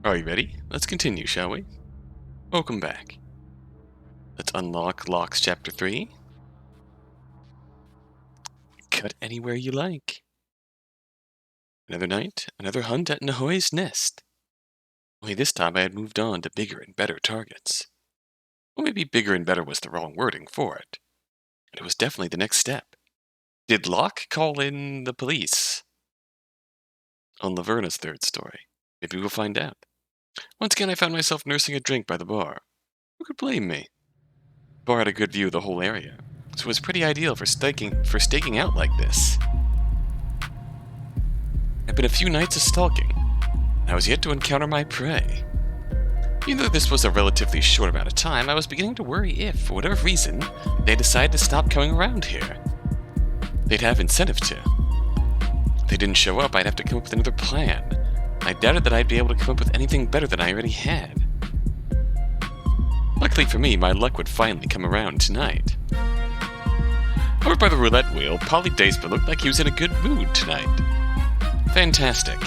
Are you ready? Let's continue, shall we? Welcome back. Let's unlock Locks Chapter 3. Cut anywhere you like. Another night, another hunt at Nohoi's nest. Only this time I had moved on to bigger and better targets. Or maybe bigger and better was the wrong wording for it. And it was definitely the next step. Did Locke call in the police? On Laverna's third story. Maybe we'll find out. Once again I found myself nursing a drink by the bar. Who could blame me? The bar had a good view of the whole area, so it was pretty ideal for staking out like this. It had been a few nights of stalking, and I was yet to encounter my prey. Even though this was a relatively short amount of time, I was beginning to worry if, for whatever reason, they decided to stop coming around here. They'd have incentive to. If they didn't show up, I'd have to come up with another plan. I doubted that I'd be able to come up with anything better than I already had. Luckily for me, my luck would finally come around tonight. Over by the roulette wheel, Odin Deisma looked like he was in a good mood tonight. Fantastic.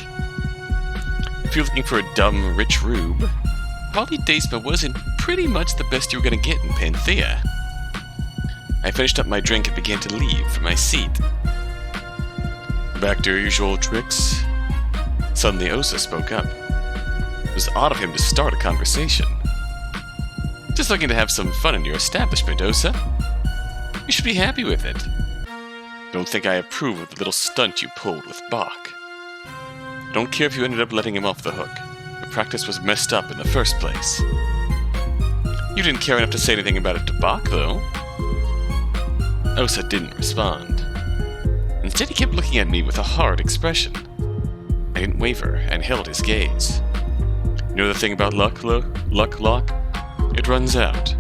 If you're looking for a dumb, rich rube, Odin Deisma wasn't pretty much the best you were going to get in Panthea. I finished up my drink and began to leave for my seat. Back to your usual tricks? Suddenly Osa spoke up. It was odd of him to start a conversation. Just looking to have some fun in your establishment, Osa. You should be happy with it. Don't think I approve of the little stunt you pulled with Bach. I don't care if you ended up letting him off the hook. The practice was messed up in the first place. You didn't care enough to say anything about it to Bach, though. Osa didn't respond. Instead, he kept looking at me with a hard expression. I didn't waver and held his gaze. You know the thing about luck, Locke? It runs out.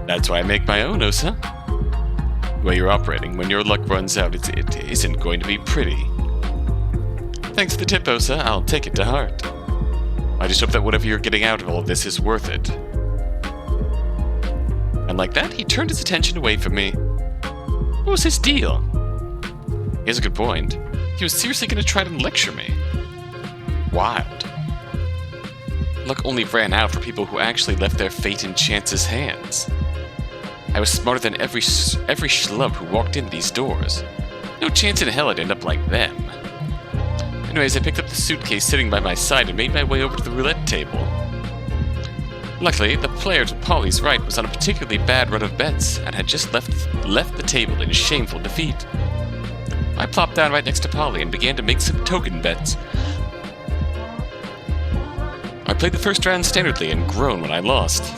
That's why I make my own, Osa. The way you're operating, when your luck runs out, it isn't going to be pretty. Thanks for the tip, Osa. I'll take it to heart. I just hope that whatever you're getting out of all of this is worth it. And like that, he turned his attention away from me. What was his deal? He has a good point. He was seriously going to try to lecture me. Wild. Luck only ran out for people who actually left their fate in chance's hands. I was smarter than every schlub who walked in these doors. No chance in hell I'd end up like them. Anyways, I picked up the suitcase sitting by my side and made my way over to the roulette table. Luckily, the player to Polly's right was on a particularly bad run of bets and had just left the table in shameful defeat. I plopped down right next to Polly and began to make some token bets. I played the first round standardly and groaned when I lost.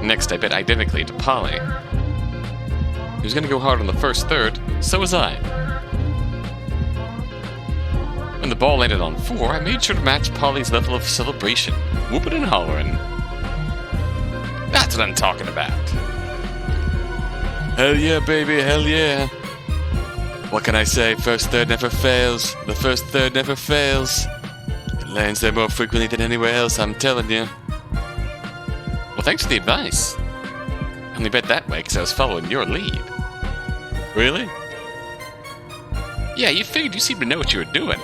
Next, I bet identically to Polly. He was going to go hard on the first third, so was I. When the ball landed on 4, I made sure to match Polly's level of celebration, whooping and hollering. That's what I'm talking about. Hell yeah, baby, hell yeah. What can I say? First third never fails. The first third never fails. It lands there more frequently than anywhere else, I'm telling you. Well, thanks for the advice. I only bet that way because I was following your lead. Really? Yeah, you figured you seemed to know what you were doing.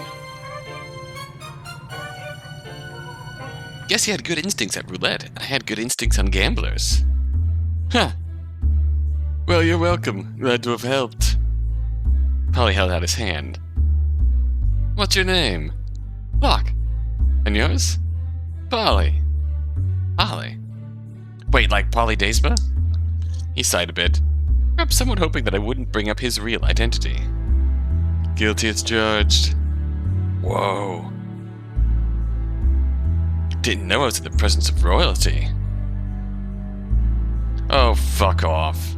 Guess you had good instincts at roulette, and I had good instincts on gamblers. Huh. Well, you're welcome. Glad to have helped. Polly held out his hand. What's your name? Locke. And yours? Polly. Polly? Wait, like Odin Deisma? He sighed a bit, perhaps somewhat hoping that I wouldn't bring up his real identity. Guilty as charged. Whoa. Didn't know I was in the presence of royalty. Oh, fuck off.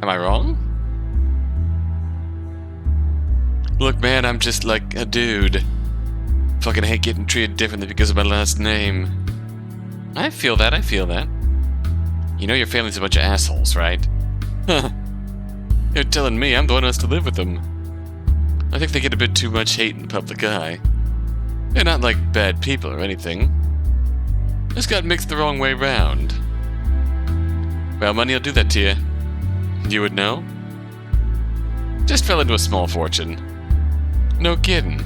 Am I wrong? Look, man, I'm just like a dude. Fucking hate getting treated differently because of my last name. I feel that. You know your family's a bunch of assholes, right? Huh. You're telling me I'm the one who has to live with them. I think they get a bit too much hate in the public eye. They're not like bad people or anything. Just got mixed the wrong way round. Well, money will do that to you. You would know? Just fell into a small fortune. No kidding.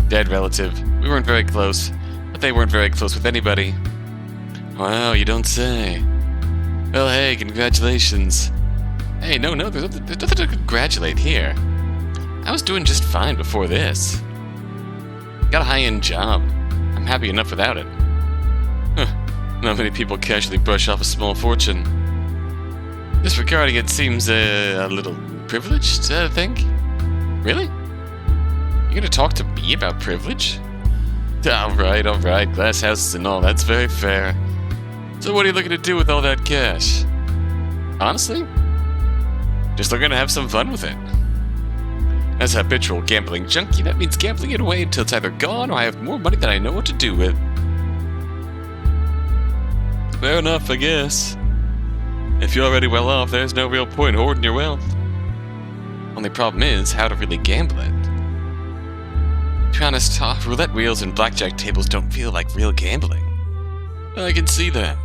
Dead relative. We weren't very close, but they weren't very close with anybody. Wow, you don't say. Well, hey, congratulations. Hey, no, there's nothing to congratulate here. I was doing just fine before this. Got a high-end job. I'm happy enough without it. Not many people casually brush off a small fortune. Disregarding it seems a little privileged, I think. Really? You gonna talk to me about privilege? Alright, glass houses and all, that's very fair. So what are you looking to do with all that cash? Honestly? Just looking to have some fun with it. As a habitual gambling junkie, that means gambling it away until it's either gone or I have more money than I know what to do with. Fair enough, I guess. If you're already well off, there's no real point hoarding your wealth. Only problem is how to really gamble it. To be honest, roulette wheels and blackjack tables don't feel like real gambling. I can see that.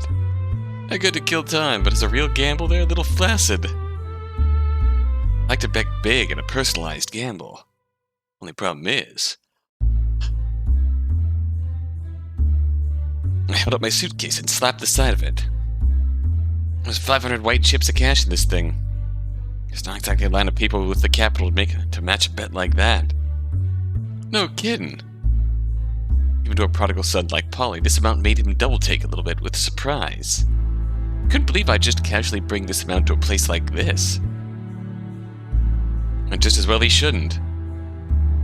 They're good to kill time, but as a real gamble, they're a little flaccid. I like to bet big in a personalized gamble. Only problem is, I held up my suitcase and slapped the side of it. There's 500 white chips of cash in this thing. There's not exactly a line of people with the capital to match a bet like that. No kidding. Even to a prodigal son like Polly, this amount made him double-take a little bit with surprise. Couldn't believe I'd just casually bring this amount to a place like this. And just as well he shouldn't.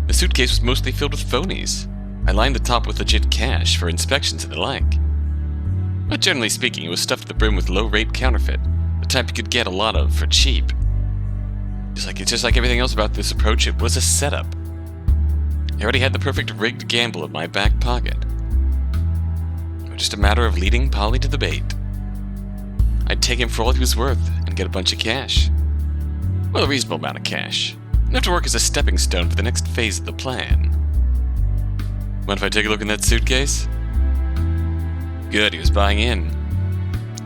The suitcase was mostly filled with phonies. I lined the top with legit cash for inspections and the like. But generally speaking, it was stuffed to the brim with low-rate counterfeit, the type you could get a lot of for cheap. Just like everything else about this approach, it was a setup. I already had the perfect rigged gamble in my back pocket. It was just a matter of leading Polly to the bait. I'd take him for all he was worth and get a bunch of cash. Well, a reasonable amount of cash. Enough to work as a stepping stone for the next phase of the plan. Mind if I take a look in that suitcase? Good, he was buying in.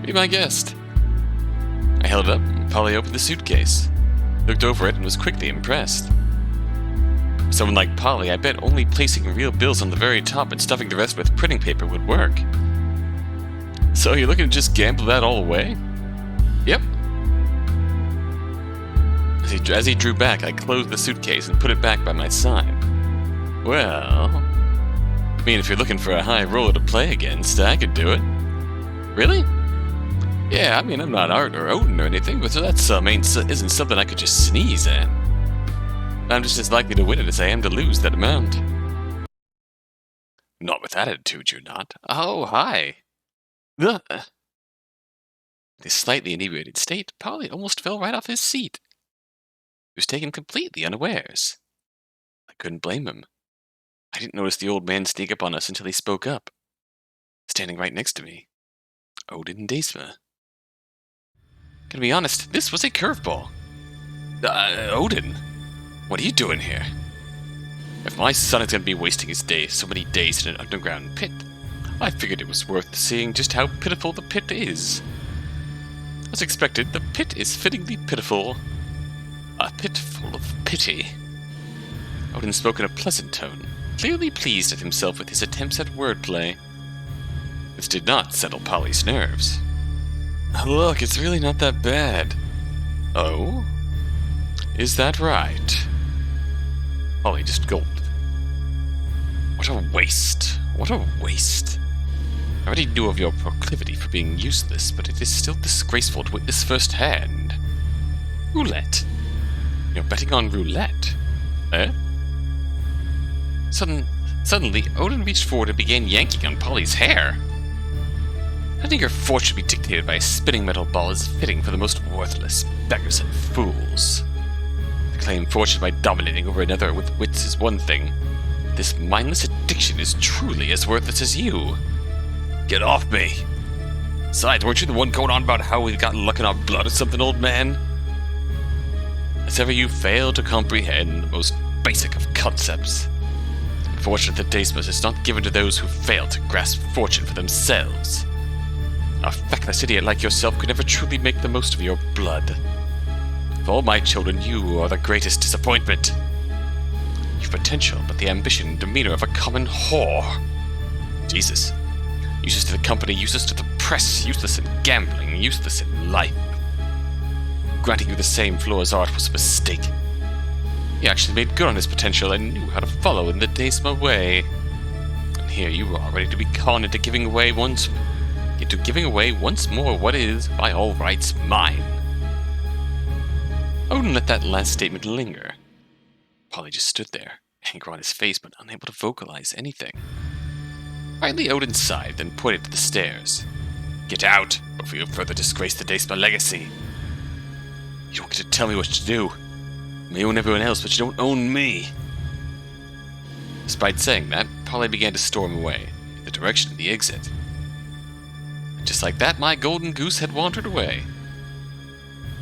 Be my guest. I held it up, and Polly opened the suitcase, looked over it, and was quickly impressed. For someone like Polly, I bet only placing real bills on the very top and stuffing the rest with printing paper would work. So you're looking to just gamble that all away? Yep. As he drew back, I closed the suitcase and put it back by my side. Well, I mean, if you're looking for a high roller to play against, I could do it. Really? Yeah, I mean, I'm not Art or Odin or anything, but that sum isn't something I could just sneeze at. I'm just as likely to win it as I am to lose that amount. Not with that attitude, you're not. Oh, hi. Ugh. In his slightly inebriated state, Polly almost fell right off his seat. He was taken completely unawares. I couldn't blame him. I didn't notice the old man sneak up on us until he spoke up. Standing right next to me. Odin Deisma. Gonna be honest, this was a curveball. Odin? What are you doing here? If my son is gonna be wasting his days, so many days in an underground pit, I figured it was worth seeing just how pitiful the pit is. As expected, the pit is fittingly pitiful. A pit full of pity. Odin spoke in a pleasant tone, clearly pleased at himself with his attempts at wordplay. This did not settle Polly's nerves. Look, it's really not that bad. Oh? Is that right? Polly just gulped. What a waste. What a waste. I already knew of your proclivity for being useless, but it is still disgraceful to witness firsthand. Roulette? You're betting on roulette? Eh? Suddenly, Odin reached forward and began yanking on Polly's hair. I think your fortune be dictated by a spinning metal ball is fitting for the most worthless beggars and fools. To claim fortune by dominating over another with wits is one thing. This mindless addiction is truly as worthless as you. Get off me! Besides, weren't you the one going on about how we got luck in our blood or something, old man? As ever, you fail to comprehend the most basic of concepts. Unfortunate that Deismas is not given to those who fail to grasp fortune for themselves. A feckless idiot like yourself could never truly make the most of your blood. Of all my children, you are the greatest disappointment. You've potential, but the ambition and demeanor of a common whore. Jesus. Useless to the company, useless to the press, useless in gambling, useless in life. Granting you the same flaw as art was a mistake. He actually made good on his potential and knew how to follow in the Deisma way. And here you are, ready to be conned into giving away once more what is, by all rights, mine. Odin let that last statement linger. Polly just stood there, anger on his face, but unable to vocalize anything. Finally, Odin sighed, then pointed to the stairs. Get out, before you further disgrace the Deisma legacy. You don't get to tell me what to do. You may own everyone else, but you don't own me. Despite saying that, Polly began to storm away, in the direction of the exit. And just like that, my golden goose had wandered away.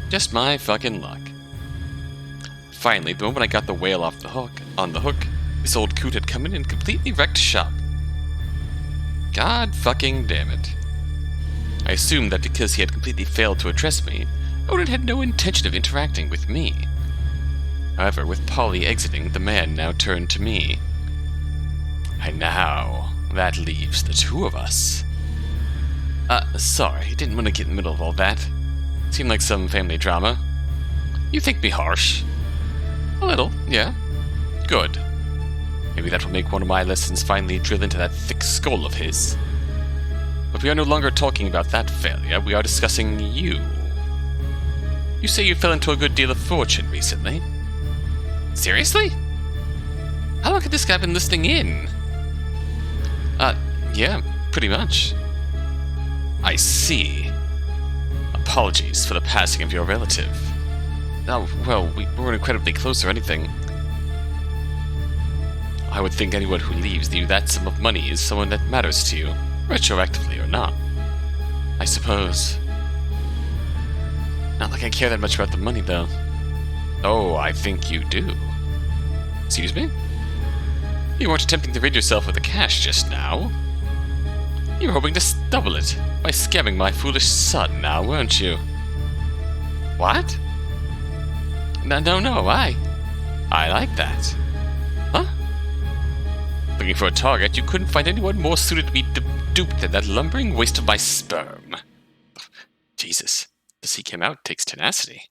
Just my fucking luck. Finally, the moment I got the whale on the hook, this old coot had come in and completely wrecked shop. God fucking damn it. I assumed that because he had completely failed to address me, Odin had no intention of interacting with me. However, with Polly exiting, the man now turned to me. And now, that leaves the two of us. Sorry, didn't want to get in the middle of all that. Seemed like some family drama. You think me harsh? A little, yeah. Good. Maybe that will make one of my lessons finally drill into that thick skull of his. But we are no longer talking about that failure, we are discussing you. You say you fell into a good deal of fortune recently. Seriously? How long had this guy been listening in? Yeah, pretty much. I see. Apologies for the passing of your relative. Oh, well, we weren't incredibly close or anything. I would think anyone who leaves you that sum of money is someone that matters to you, retroactively or not. I suppose. Not like I care that much about the money, though. Oh, I think you do. Excuse me? You weren't attempting to rid yourself of the cash just now. You were hoping to double it by scamming my foolish son now, weren't you? What? No, I like that. Huh? Looking for a target, you couldn't find anyone more suited to be duped than that lumbering waste of my sperm. Jesus, to seek him out takes tenacity.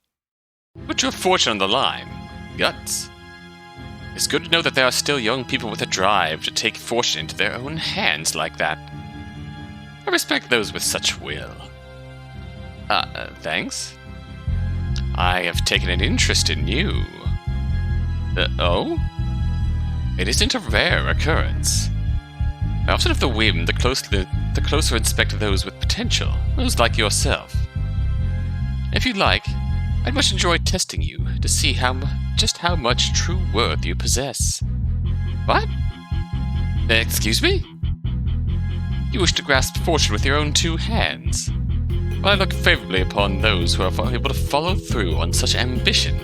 Put your fortune on the line. Guts. It's good to know that there are still young people with a drive to take fortune into their own hands like that. I respect those with such will. Thanks? I have taken an interest in you. Oh? It isn't a rare occurrence. I often have the whim the closer inspect those with potential, those like yourself. If you'd like, I'd much enjoy testing you to see just how much true worth you possess. What? Excuse me? You wish to grasp fortune with your own two hands. Well, I look favorably upon those who are able to follow through on such ambition.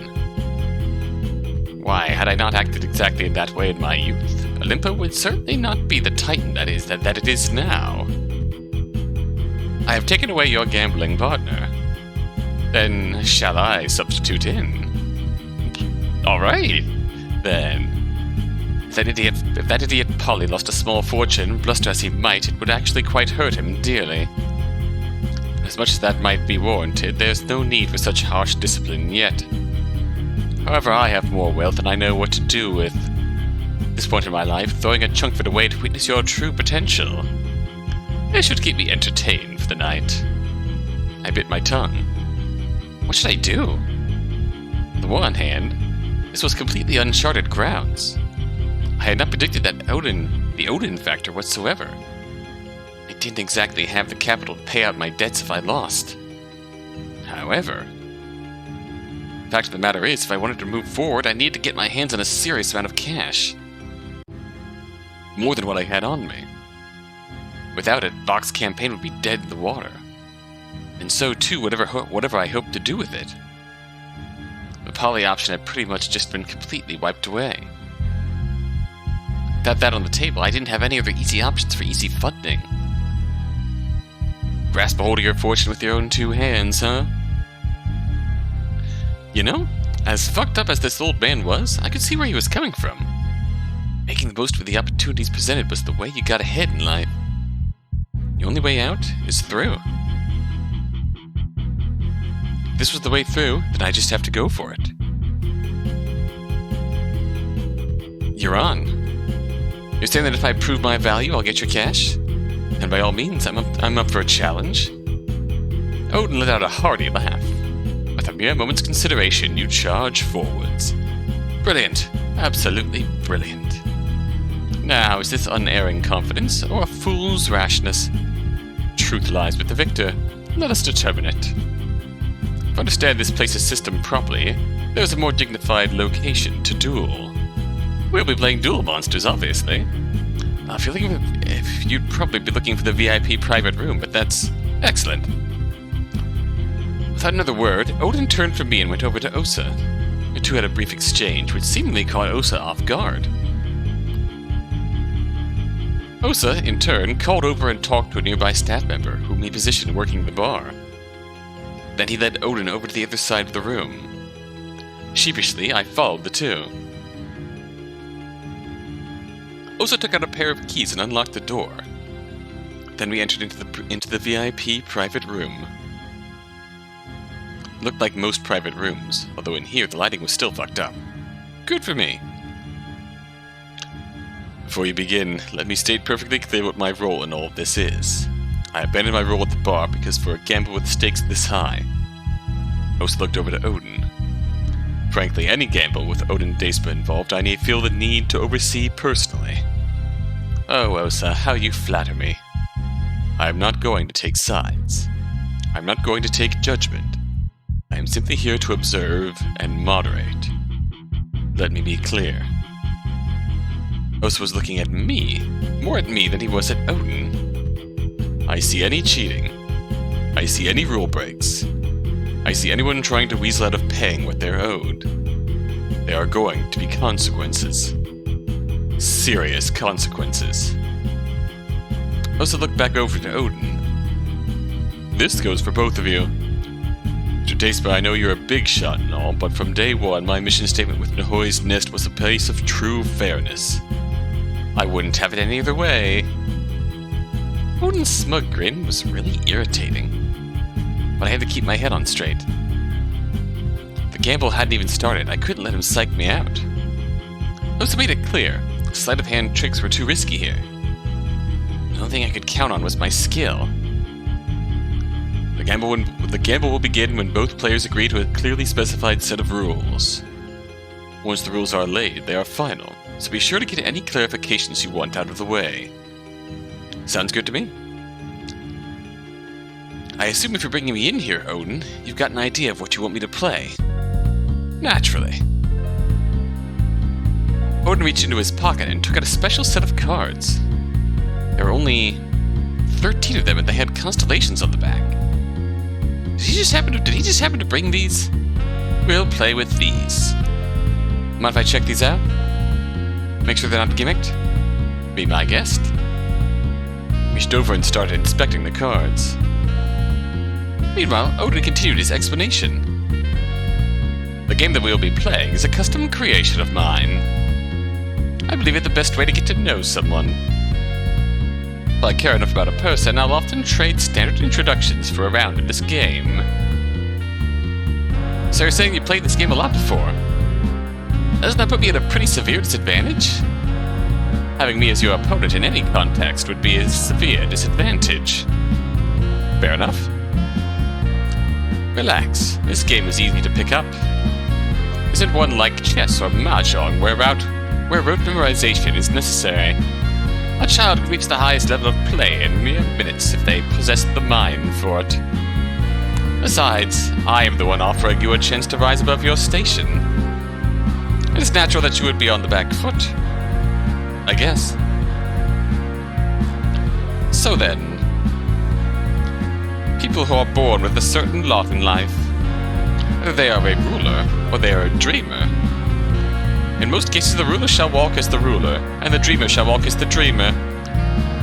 Why, had I not acted exactly in that way in my youth, Olympo would certainly not be the titan that it is now. I have taken away your gambling partner. Then shall I substitute in? Alright, then. If that idiot Polly lost a small fortune, bluster as he might, it would actually quite hurt him dearly. As much as that might be warranted, there's no need for such harsh discipline yet. However, I have more wealth and I know what to do with. At this point in my life, throwing a chunk of it away to witness your true potential. It should keep me entertained for the night. I bit my tongue. What should I do? On the one hand, this was completely uncharted grounds. I had not predicted the Odin factor whatsoever. I didn't exactly have the capital to pay out my debts if I lost. However, the fact of the matter is, if I wanted to move forward, I needed to get my hands on a serious amount of cash. More than what I had on me. Without it, Bach's campaign would be dead in the water. And so too, whatever I hoped to do with it. The poly option had pretty much just been completely wiped away. Without that on the table, I didn't have any other easy options for easy funding. Grasp a hold of your fortune with your own two hands, huh? You know, as fucked up as this old man was, I could see where he was coming from. Making the most of the opportunities presented was the way you got ahead in life. The only way out is through. If this was the way through, then I just have to go for it. You're on. You're saying that if I prove my value, I'll get your cash? And by all means, I'm up for a challenge. Odin let out a hearty laugh. With a mere moment's consideration, you charge forwards. Brilliant. Absolutely brilliant. Now, is this unerring confidence or a fool's rashness? Truth lies with the victor. Let us determine it. If I understand this place's system properly, there's a more dignified location to duel. We'll be playing duel monsters, obviously. I feel like if you'd probably be looking for the VIP private room, but that's excellent. Without another word, Odin turned from me and went over to Osa. The two had a brief exchange, which seemingly caught Osa off guard. Osa, in turn, called over and talked to a nearby staff member, whom he positioned working the bar. Then he led Odin over to the other side of the room. Sheepishly, I followed the two. Osa took out a pair of keys and unlocked the door. Then we entered into the VIP private room. It looked like most private rooms, although in here the lighting was still fucked up. Good for me. Before you begin, let me state perfectly clear what my role in all of this is. I abandoned my role at the bar because for a gamble with stakes this high. Osa looked over to Odin. Frankly, any gamble with Odin Deisma involved I may feel the need to oversee personally. Oh, Osa, how you flatter me. I am not going to take sides. I am not going to take judgment. I am simply here to observe and moderate. Let me be clear. Osa was looking at me, more at me than he was at Odin. I see any cheating. I see any rule breaks. I see anyone trying to weasel out of paying what they're owed. There are going to be consequences. Serious consequences. Osa looked back over to Odin. This goes for both of you. Mr. Deisma, I know you're a big shot and all, but from day one, my mission statement with Nohoi's nest was a place of true fairness. I wouldn't have it any other way. Odin's smug grin was really irritating, but I had to keep my head on straight. The gamble hadn't even started. I couldn't let him psych me out. Osa made it clear. Sleight of hand tricks were too risky here. The only thing I could count on was my skill. The gamble will begin when both players agree to a clearly specified set of rules. Once the rules are laid, they are final, so be sure to get any clarifications you want out of the way. Sounds good to me? I assume if you're bringing me in here, Odin, you've got an idea of what you want me to play. Naturally. Odin reached into his pocket and took out a special set of cards. There were only 13 of them, and they had constellations on the back. Did he just happen to bring these? We'll play with these. Mind if I check these out? Make sure they're not gimmicked? Be my guest. Reached over and started inspecting the cards. Meanwhile, Odin continued his explanation. The game that we'll be playing is a custom creation of mine. I believe it's the best way to get to know someone. If I care enough about a person, I'll often trade standard introductions for a round in this game. So you're saying you played this game a lot before? Doesn't that put me at a pretty severe disadvantage? Having me as your opponent in any context would be a severe disadvantage. Fair enough. Relax, this game is easy to pick up. Isn't one like chess or mahjong where rote memorization is necessary? A child can reach the highest level of play in mere minutes if they possess the mind for it. Besides, I am the one offering you a chance to rise above your station. It is natural that you would be on the back foot, I guess. So then, people who are born with a certain lot in life, whether they are a ruler or they are a dreamer, in most cases the ruler shall walk as the ruler, and the dreamer shall walk as the dreamer.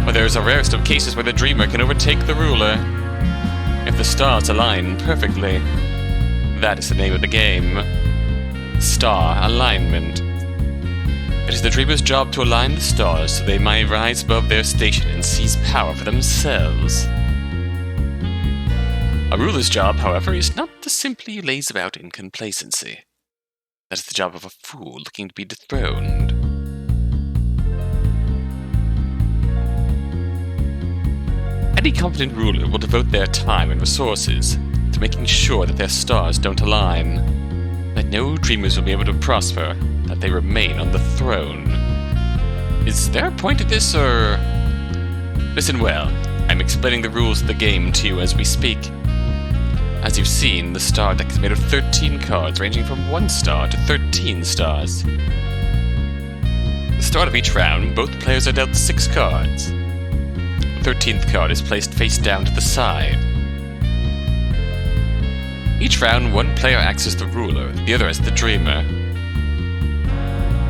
But there is a rarest of cases where the dreamer can overtake the ruler, if the stars align perfectly. That is the name of the game. Star alignment. It is the Dreamer's job to align the stars so they may rise above their station and seize power for themselves. A ruler's job, however, is not to simply laze about in complacency. That is the job of a fool looking to be dethroned. Any competent ruler will devote their time and resources to making sure that their stars don't align, that no dreamers will be able to prosper, that they remain on the throne. Is there a point to this, or... Listen well, I'm explaining the rules of the game to you as we speak. As you've seen, the star deck is made of 13 cards, ranging from 1 star to 13 stars. At the start of each round, both players are dealt 6 cards. The 13th card is placed face down to the side. Each round, one player acts as the ruler, the other as the dreamer.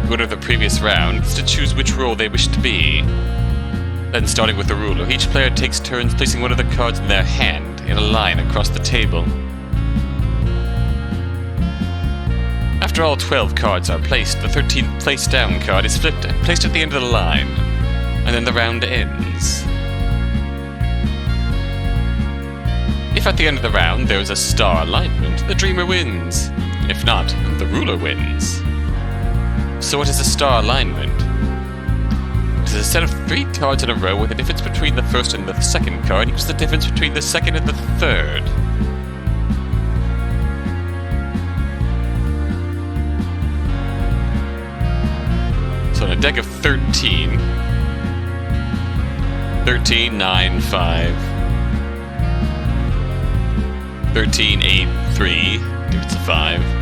The winner of the previous round is to choose which role they wish to be. Then, starting with the ruler, each player takes turns placing one of the cards in their hand in a line across the table. After all 12 cards are placed, the 13th place down card is flipped and placed at the end of the line, and then the round ends. If at the end of the round there is a star alignment, the dreamer wins. If not, the ruler wins. So what is a star alignment? It is a set of 3 cards in a row where the difference between the first and the second card equals the difference between the second and the third. So on a deck of 13, 9, 5, 13, 8, 3, give it a 5.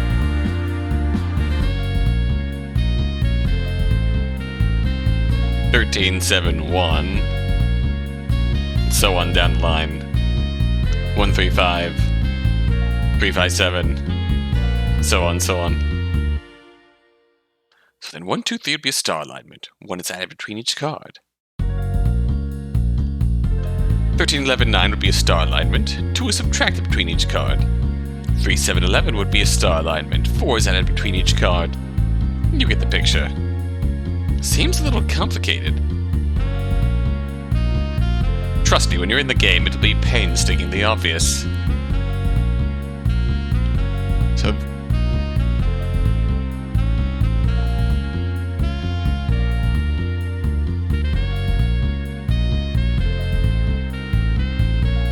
13, 7, 1, and so on down the line. 1, 3, 5, 3, 5, 7, so on, so on. So then 1, 2, 3 would be a star alignment. 1 is added between each card. 13, 11, 9 would be a star alignment. 2 is subtracted between each card. 3, 7, 11 would be a star alignment. 4 is added between each card. You get the picture. Seems a little complicated. Trust me, when you're in the game, it'll be painstakingly obvious.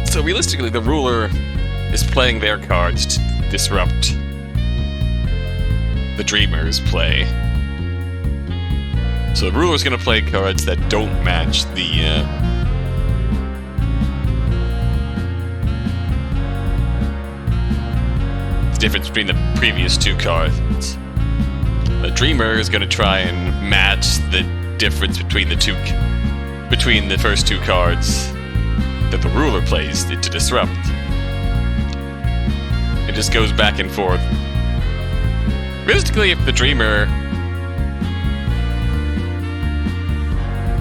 So realistically, the ruler is playing their cards to disrupt the dreamer's play. So the ruler's going to play cards that don't match the difference between the previous 2 cards. The dreamer is going to try and match the difference between the first 2 cards that the ruler plays to disrupt. It just goes back and forth. Realistically, if the dreamer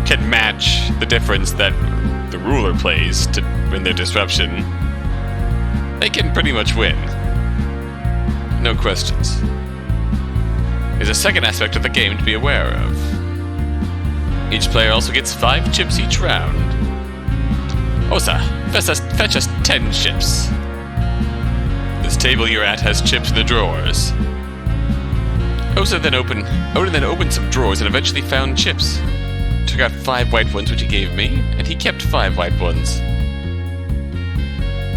can match the difference that the ruler plays to win their disruption, they can pretty much win. No questions. There's a second aspect of the game to be aware of. Each player also gets 5 chips each round. Osa, fetch us 10 chips. This table you're at has chips in the drawers. Odin then opened some drawers and eventually found chips. Took out 5 white ones, which he gave me, and he kept 5 white ones.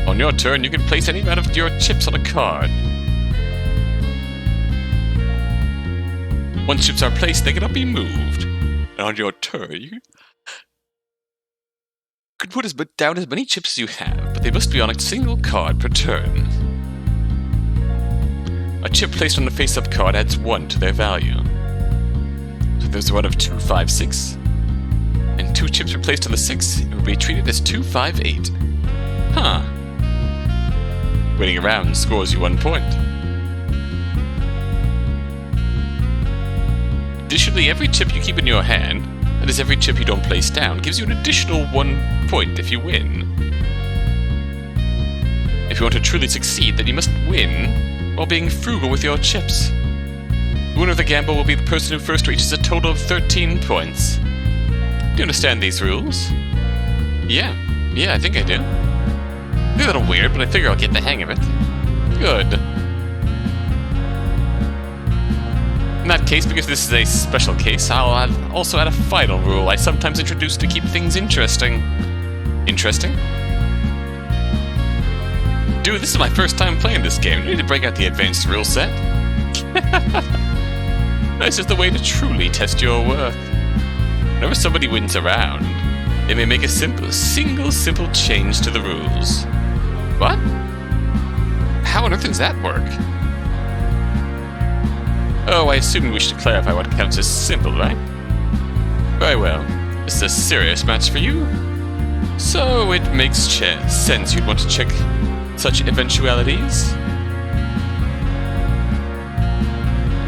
On your turn, you can place any amount of your chips on a card. Once chips are placed, they cannot be moved. And on your turn, you could put down as many chips as you have, but they must be on a single card per turn. A chip placed on the face-up card adds 1 to their value. So if there's one of 2, 5, 6, and 2 chips are placed on the 6, it will be treated as 2, 5, 8. Huh. Winning a round scores you 1 point. Additionally, every chip you keep in your hand, that is every chip you don't place down, gives you an additional 1 point if you win. If you want to truly succeed, then you must win while being frugal with your chips. The winner of the gamble will be the person who first reaches a total of 13 points. Do you understand these rules? Yeah, I think I do. It's a little weird, but I figure I'll get the hang of it. Good. In that case, because this is a special case, I'll also add a final rule I sometimes introduce to keep things interesting. Interesting? Dude, this is my first time playing this game. I need to break out the advanced rule set. This is the way to truly test your worth. Whenever somebody wins a round, they may make a simple change to the rules. What? How on earth does that work? Oh, I assume we should clarify what counts as simple, right? Very well. This is a serious match for you. So it makes sense you'd want to check such eventualities.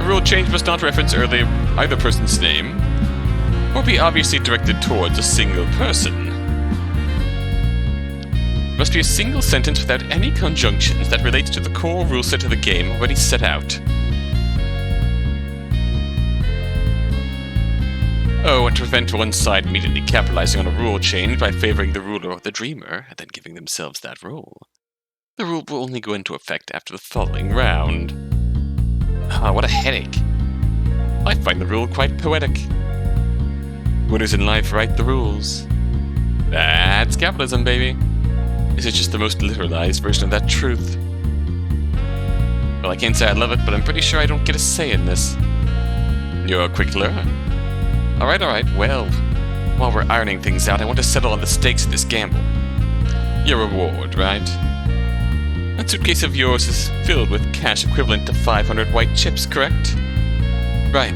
A rule change must not reference either person's name, or be obviously directed towards a single person. It must be a single sentence without any conjunctions that relates to the core rule set of the game already set out. Oh, and to prevent one side immediately capitalizing on a rule change by favoring the ruler or the dreamer, and then giving themselves that rule. The rule will only go into effect after the following round. Ah, what a headache. I find the rule quite poetic. Winners in life write the rules. That's capitalism, baby. This is just the most literalized version of that truth. Well, I can't say I love it, but I'm pretty sure I don't get a say in this. You're a quick learner. Alright, well, while we're ironing things out, I want to settle on the stakes of this gamble. Your reward, right? That suitcase of yours is filled with cash equivalent to 500 white chips, correct? Right.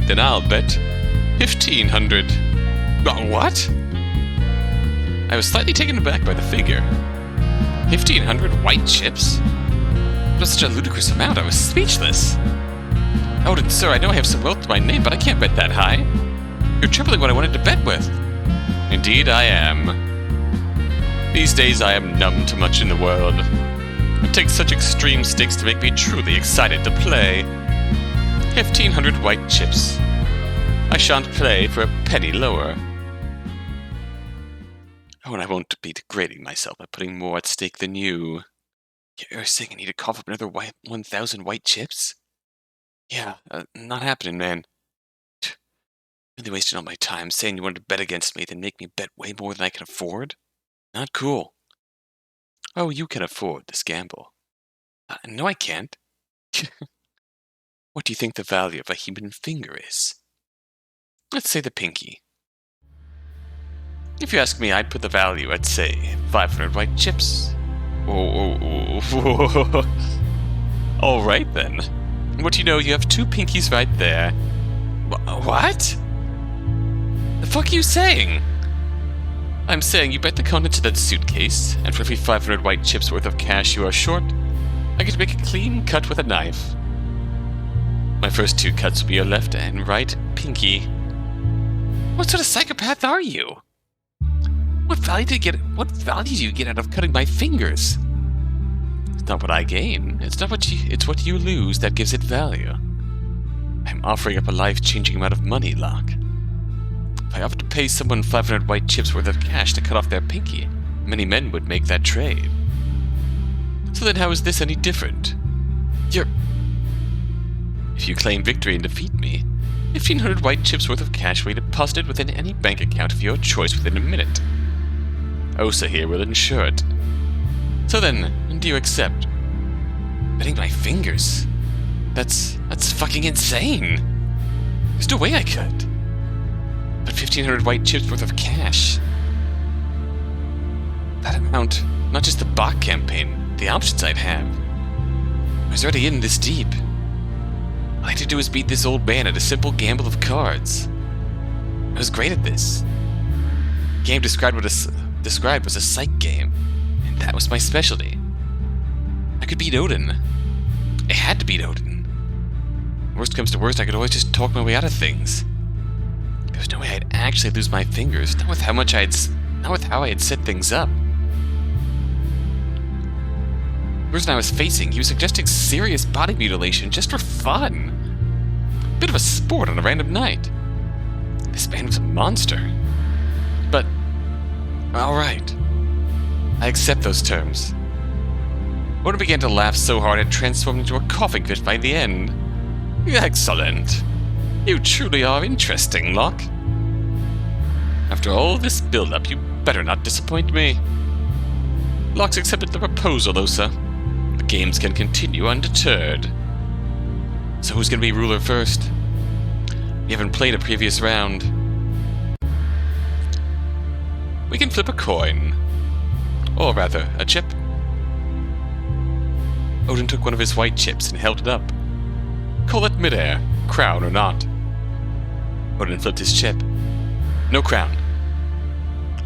Then I'll bet 1,500. What? I was slightly taken aback by the figure. 1,500 white chips? That was such a ludicrous amount, I was speechless. Odin, sir, I know I have some wealth to my name, but I can't bet that high. You're tripling what I wanted to bet with. Indeed I am. These days I am numb to much in the world. It takes such extreme stakes to make me truly excited to play. 1,500 white chips. I shan't play for a penny lower. Oh, and I won't be degrading myself by putting more at stake than you. You're saying I need to cough up another 1,000 white chips? Yeah, not happening, man. Really wasting all my time saying you wanted to bet against me, then make me bet way more than I can afford? Not cool. Oh, you can afford this gamble. No, I can't. What do you think the value of a human finger is? Let's say the pinky. If you ask me, I'd put the value at, say, 500 white chips. Oh. Alright then. What do you know, you have 2 pinkies right there. What? The fuck are you saying? I'm saying you bet the contents of that suitcase, and for every 500 white chips worth of cash you are short, I get to make a clean cut with a knife. My first 2 cuts will be your left and right pinky. What sort of psychopath are you? What value do you get out of cutting my fingers? It's not what I gain. It's what you lose that gives it value. I'm offering up a life-changing amount of money, Locke. If I offered to pay someone 500 white chips worth of cash to cut off their pinky, many men would make that trade. So then how is this any different? If you claim victory and defeat me, 1,500 white chips worth of cash will be deposited within any bank account of your choice within a minute. Osa here will ensure it. So then, do you accept? Betting my fingers? That's fucking insane. There's no way I could. But 1,500 white chips worth of cash. That amount, not just the bot campaign, the options I'd have. I was already in this deep. All I had to do was beat this old man at a simple gamble of cards. I was great at this. The game described was a psych game, and that was my specialty. I could beat Odin. I had to beat Odin. Worst comes to worst, I could always just talk my way out of things. There was no way I'd actually lose my fingers, not with how I had set things up. person I was facing, he was suggesting serious body mutilation just for fun. Bit of a sport on a random night. This man was a monster. But, alright. I accept those terms. Odin began to laugh so hard it transformed into a coughing fit by the end. Excellent. You truly are interesting, Locke. After all this build-up, you better not disappoint me. Locke's accepted the proposal, Osa. The games can continue undeterred. So who's gonna be ruler first? You haven't played a previous round. We can flip a coin. Or rather, a chip. Odin took one of his white chips and held it up. Call it midair, crown or not. Odin flipped his chip. No crown.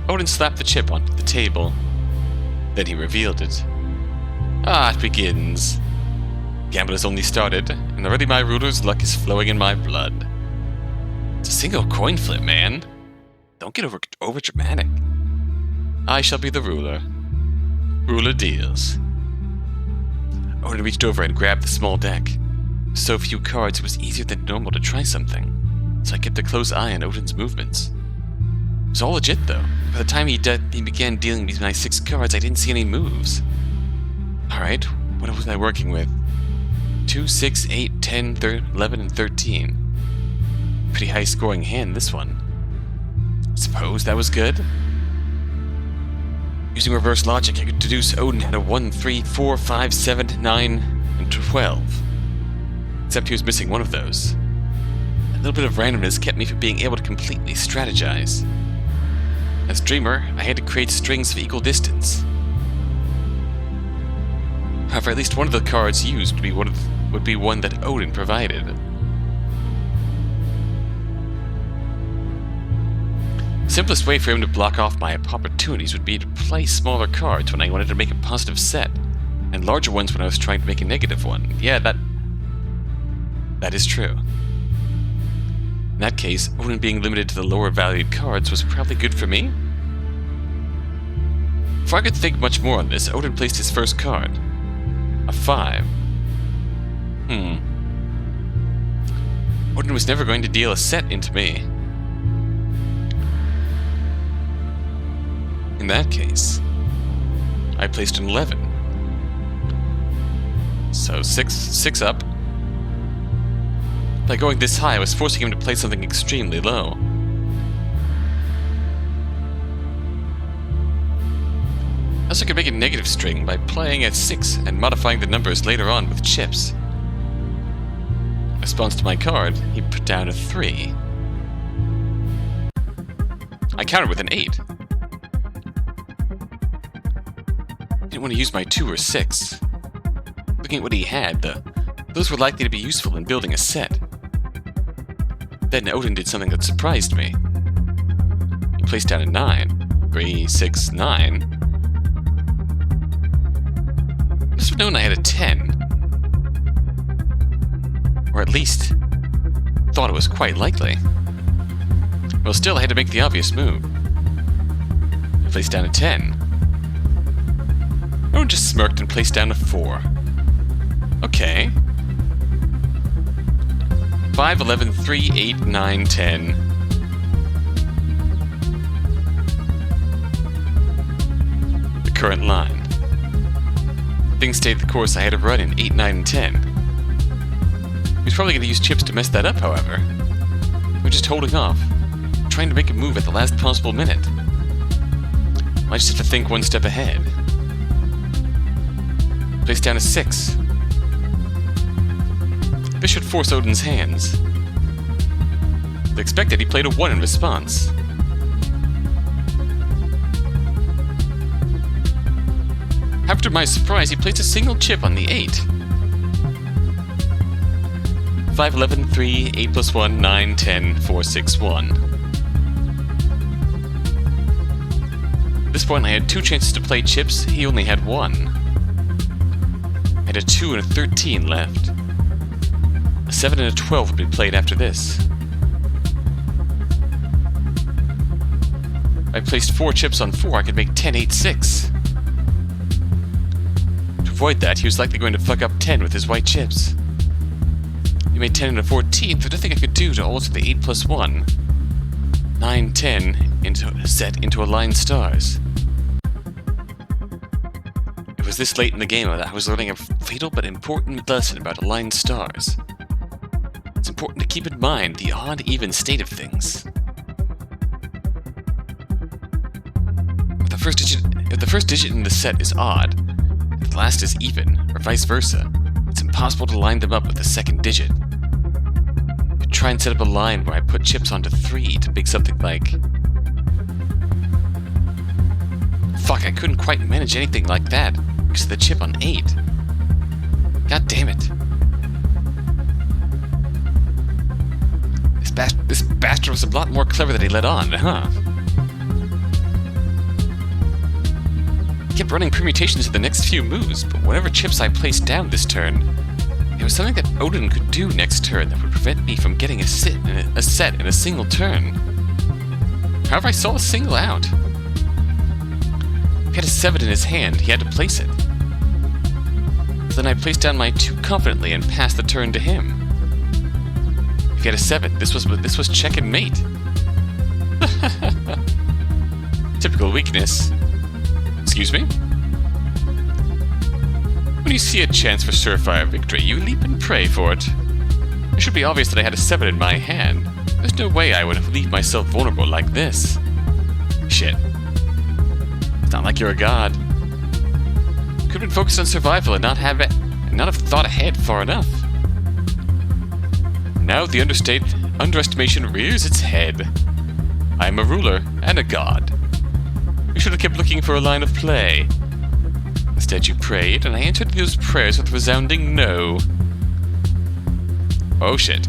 Odin slapped the chip onto the table. Then he revealed it. Ah, it begins. Gamble has only started, and already my ruler's luck is flowing in my blood. It's a single coin flip, man. Don't get over dramatic. I shall be the ruler. Ruler deals. Odin reached over and grabbed the small deck. So few cards, it was easier than normal to try something, so I kept a close eye on Odin's movements. It was all legit, though. By the time he began dealing me my 6 cards, I didn't see any moves. Alright, what was I working with? 2, 6, 8, 10, 11, and 13. Pretty high-scoring hand, this one. Suppose that was good? Using reverse logic, I could deduce Odin had a 1, 3, 4, 5, 7, 9, and 12. Except he was missing one of those. A little bit of randomness kept me from being able to completely strategize. As Dreamer, I had to create strings of equal distance. However, at least one of the cards used would be one that Odin provided. The simplest way for him to block off my opportunities would be to play smaller cards when I wanted to make a positive set, and larger ones when I was trying to make a negative one. Yeah, that is true. In that case, Odin being limited to the lower valued cards was probably good for me. Before I could think much more on this, Odin placed his first card. A 5. Odin was never going to deal a set into me. In that case, I placed an 11. So 6 up. By going this high, I was forcing him to play something extremely low. I also could make a negative string by playing at 6 and modifying the numbers later on with chips. In response to my card, he put down a 3. I countered with an 8. Didn't want to use my 2 or 6. Looking at what he had, those were likely to be useful in building a set. Then Odin did something that surprised me. He placed down a 9. 3, 6, 9. Must have known I had a 10. Or at least, thought it was quite likely. Well, still, I had to make the obvious move. I placed down a 10. Odin just smirked and placed down a 4. Okay. 5, 11, 3, 8, 9, 10. The current line. Things stayed the course I had to run in 8, 9, and 10. He was probably going to use chips to mess that up, however. We're just holding off, trying to make a move at the last possible minute. I just have to think one step ahead. Place down a 6. This should force Odin's hands. As expected, he played a 1 in response. After my surprise, he placed a single chip on the 8. 5, 11, 3, 8 plus 1, 9, 10, 4, 6, 1. At this point, I had 2 chances to play chips, he only had 1. I had a 2 and a 13 left. A 7 and a 12 would be played after this. If I placed 4 chips on 4, I could make 10, 8, 6. To avoid that, he was likely going to fuck up 10 with his white chips. You made 10 and a 14, there's nothing I could do to alter the 8 plus 1. 9, 10 set into aligned stars. It was this late in the game that I was learning a fatal but important lesson about aligned stars. It's important to keep in mind the odd-even state of things. If the first digit in the set is odd, if the last is even, or vice versa, it's impossible to line them up with the second digit. You could try and set up a line where I put chips onto 3 to make something like... Fuck, I couldn't quite manage anything like that because of the chip on 8. God damn it. This bastard was a lot more clever than he let on, huh? He kept running permutations of the next few moves, but whatever chips I placed down this turn, there was something that Odin could do next turn that would prevent me from getting a set in a single turn. However, I saw a single out. If he had a 7 in his hand, he had to place it. Then I placed down my 2 confidently and passed the turn to him. If he had a 7, this was check and mate. Typical weakness. Excuse me? When you see a chance for surefire victory, you leap and pray for it. It should be obvious that I had a 7 in my hand. There's no way I would leave myself vulnerable like this. Shit. It's not like you're a god. Could have been focused on survival and not have thought ahead far enough. Now the underestimation rears its head. I am a ruler and a god. You should have kept looking for a line of play. Instead you prayed, and I answered those prayers with a resounding no. Oh shit.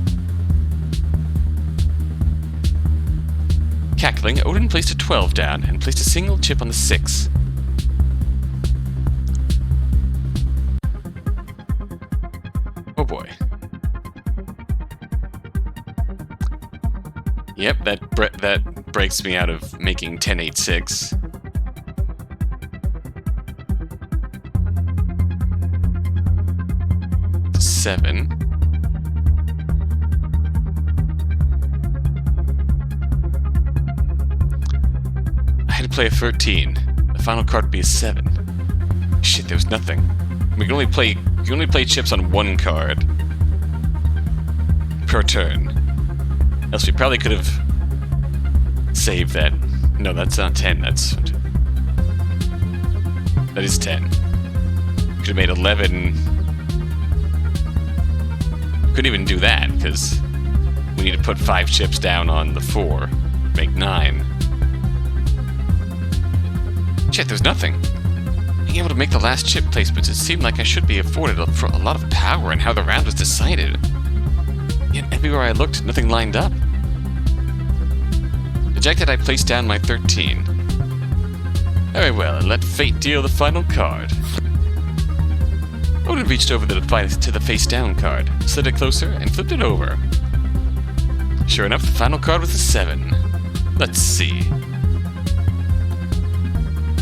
Cackling, Odin placed a 12 down and placed a single chip on the 6. Oh boy. Yep, that breaks me out of making 10-8-6. Seven. I had to play a 13. The final card would be a 7. Shit, there was nothing. You can only play chips on 1 card per turn. Else we probably could have saved that. No, that's not 10. That is 10. Could have made 11. Couldn't even do that because we need to put 5 chips down on the 4. Make 9. Shit, there's nothing. Being able to make the last chip placements, it seemed like I should be afforded a lot of power in how the round was decided. Yet everywhere I looked, nothing lined up. Dejected, I placed down my 13. Very well, and let fate deal the final card. Odin reached over to the face-down card, slid it closer, and flipped it over. Sure enough, the final card was a 7. Let's see.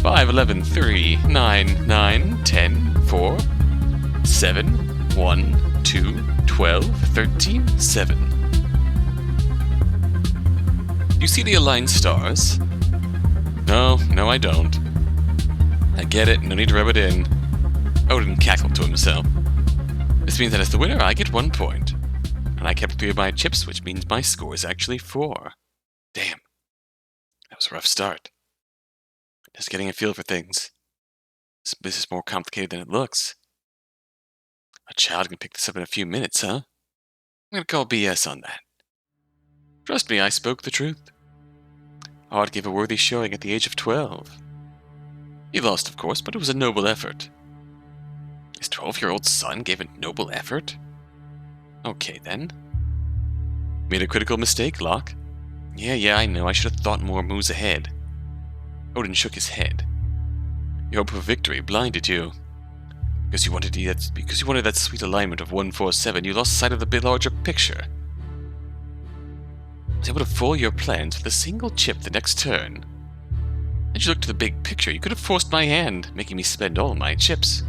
5, 11, 3, 9, 9, 10, 4, 7, 1, 2, 12, 13, 7. Do you see the aligned stars? No, I don't. I get it, no need to rub it in. Odin cackled to himself. This means that as the winner, I get 1 point. And I kept 3 of my chips, which means my score is actually 4. Damn. That was a rough start. Just getting a feel for things. This is more complicated than it looks. A child can pick this up in a few minutes, huh? I'm gonna call BS on that. Trust me, I spoke the truth. Ard gave a worthy showing at the age of 12. He lost, of course, but it was a noble effort. His 12-year-old son gave a noble effort? Okay, then. Made a critical mistake, Locke? Yeah, I know. I should have thought more moves ahead. Odin shook his head. Your hope of victory blinded you. Because you wanted that sweet alignment of 1-4-7, you lost sight of the larger picture. I was able to foil your plans with a single chip the next turn. Had you looked at the big picture, you could have forced my hand, making me spend all my chips.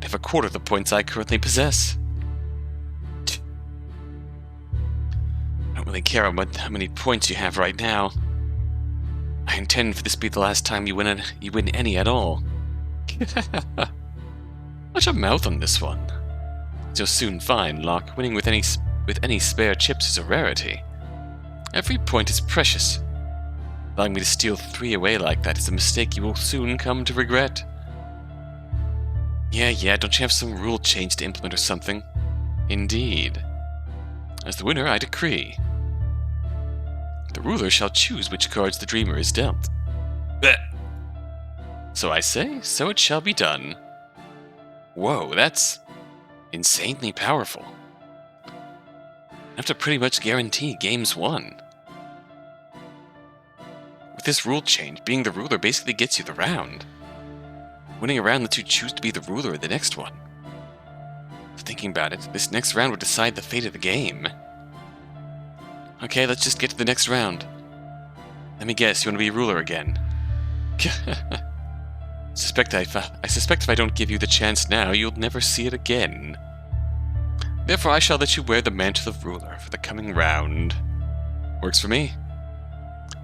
I have a quarter of the points I currently possess. I don't really care about how many points you have right now. I intend for this to be the last time you win any at all. Watch your mouth on this one. As you'll soon find, Locke, winning with any spare chips is a rarity. Every point is precious. Allowing me to steal 3 away like that is a mistake you will soon come to regret. Yeah, don't you have some rule change to implement or something? Indeed. As the winner, I decree. The ruler shall choose which cards the dreamer is dealt. Blech. So I say, so it shall be done. Whoa, that's insanely powerful. Enough to pretty much guarantee game's won. With this rule change, being the ruler basically gets you the round. Winning a round lets you choose to be the ruler of the next one. Thinking about it, this next round would decide the fate of the game. Okay, let's just get to the next round. Let me guess, you want to be ruler again? I suspect if I don't give you the chance now, you'll never see it again. Therefore, I shall let you wear the mantle of ruler for the coming round. Works for me.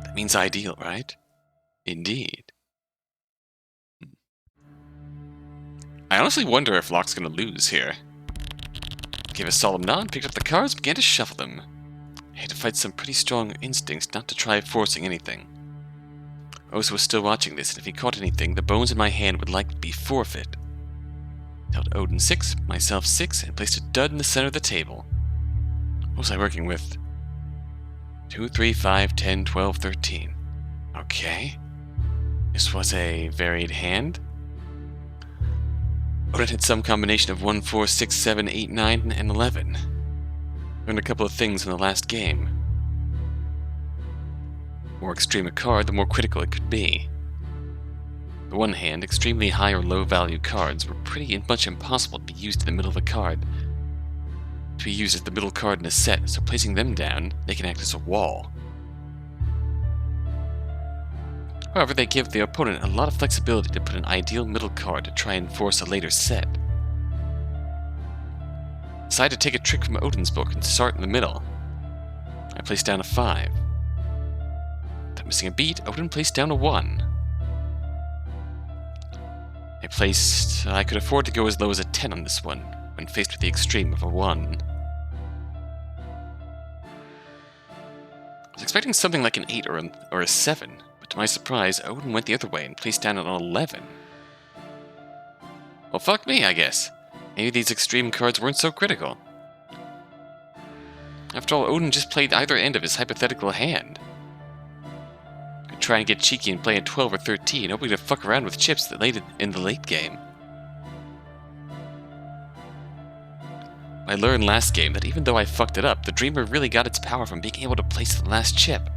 That means ideal, right? Indeed. I honestly wonder if Locke's gonna lose here. Gave a solemn nod, picked up the cards, began to shuffle them. I had to fight some pretty strong instincts not to try forcing anything. Osa was still watching this, and if he caught anything, the bones in my hand would likely be forfeit. Dealt Odin 6, myself 6, and placed a dud in the center of the table. What was I working with? 2, 3, 5, 10, 12, 13. Okay. This was a varied hand. Odin had some combination of 1, 4, 6, 7, 8, 9, and 11. Learned a couple of things in the last game. The more extreme a card, the more critical it could be. On the one hand, extremely high or low value cards were pretty much impossible to be used in the middle of a card. To be used as the middle card in a set, so placing them down, they can act as a wall. However, they give the opponent a lot of flexibility to put an ideal middle card to try and force a later set. Decided to take a trick from Odin's book and start in the middle. I placed down a 5. Without missing a beat, Odin placed down a 1. I could afford to go as low as a 10 on this one, when faced with the extreme of a 1. I was expecting something like an 8 or a 7, but to my surprise, Odin went the other way and placed down an 11. Well, fuck me, I guess. Maybe these extreme cards weren't so critical. After all, Odin just played either end of his hypothetical hand. Could try and get cheeky and play a 12 or 13, hoping to fuck around with chips that late in the late game. I learned last game that even though I fucked it up, the Dreamer really got its power from being able to place the last chip.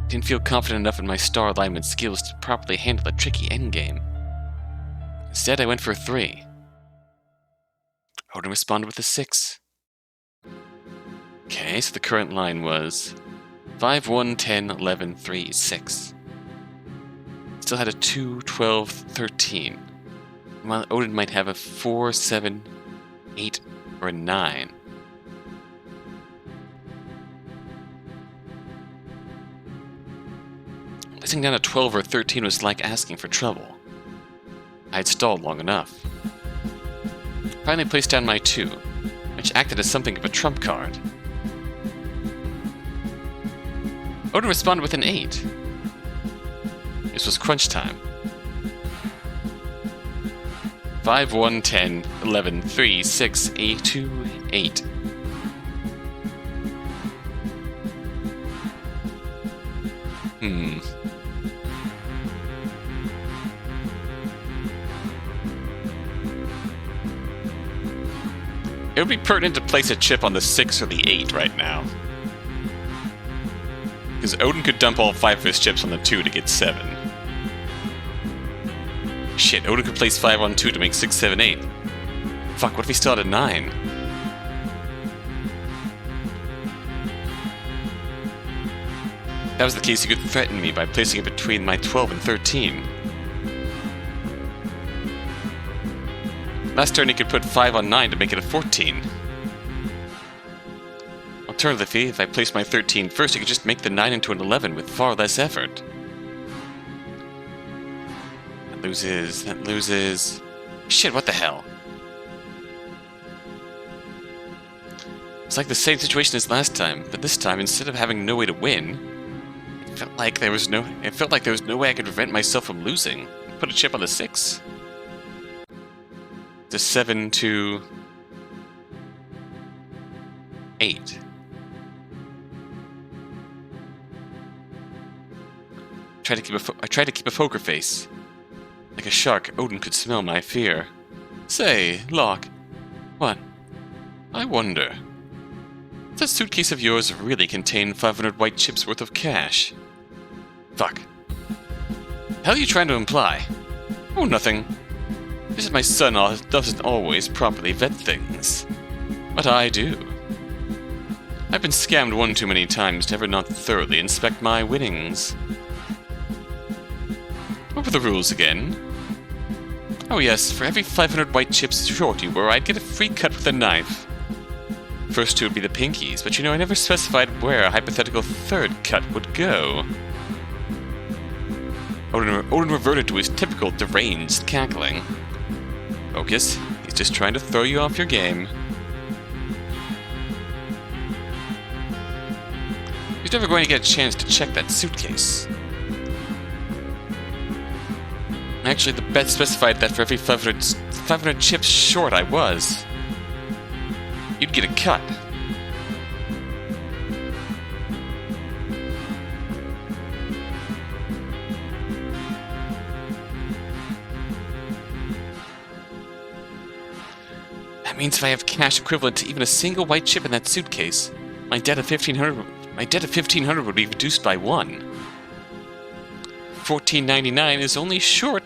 Didn't feel confident enough in my star alignment skills to properly handle a tricky endgame. Instead, I went for a 3. Odin responded with a 6. Okay, so the current line was 5, 1, 10, 11, 3, 6. Still had a 2, 12, 13. While Odin might have a 4, 7, 8, or a 9. Placing down a 12 or 13 was like asking for trouble. I had stalled long enough. Finally placed down my 2, which acted as something of a trump card. Odin responded with an 8. This was crunch time. 5, 1, 10, 11, 3, 6, 8, 2, 8. It would be pertinent to place a chip on the 6 or the 8 right now. Because Odin could dump all 5 of his chips on the 2 to get 7. Shit, Odin could place 5 on 2 to make 6, 7, 8. Fuck, what if he still had a 9? If that was the case, he could threaten me by placing it between my 12 and 13. Last turn he could put 5 on 9 to make it a 14. Alternatively, if I place my 13 first, I could just make the 9 into an 11 with far less effort. That loses... Shit, what the hell? It's like the same situation as last time, but this time, instead of having no way to win, it felt like there was no way I could prevent myself from losing. Put a chip on the 6. The 7 to 8. I tried to keep a poker face. Like a shark, Odin could smell my fear. Say, Locke. What? I wonder. Does that suitcase of yours really contain 500 white chips worth of cash? Fuck. The hell are you trying to imply? Oh, nothing. This is my son doesn't always properly vet things. But I do. I've been scammed one too many times to ever not thoroughly inspect my winnings. What were the rules again? Oh yes, for every 500 white chips short you were, I'd get a free cut with a knife. First two would be the pinkies, but you know I never specified where a hypothetical third cut would go. Odin reverted to his typical deranged cackling. Focus, he's just trying to throw you off your game. He's never going to get a chance to check that suitcase. Actually, the bet specified that for every 500 chips short I was, you'd get a cut. That means if I have cash equivalent to even a single white chip in that suitcase, my debt of 1500 would be reduced by 1. $14.99 is only short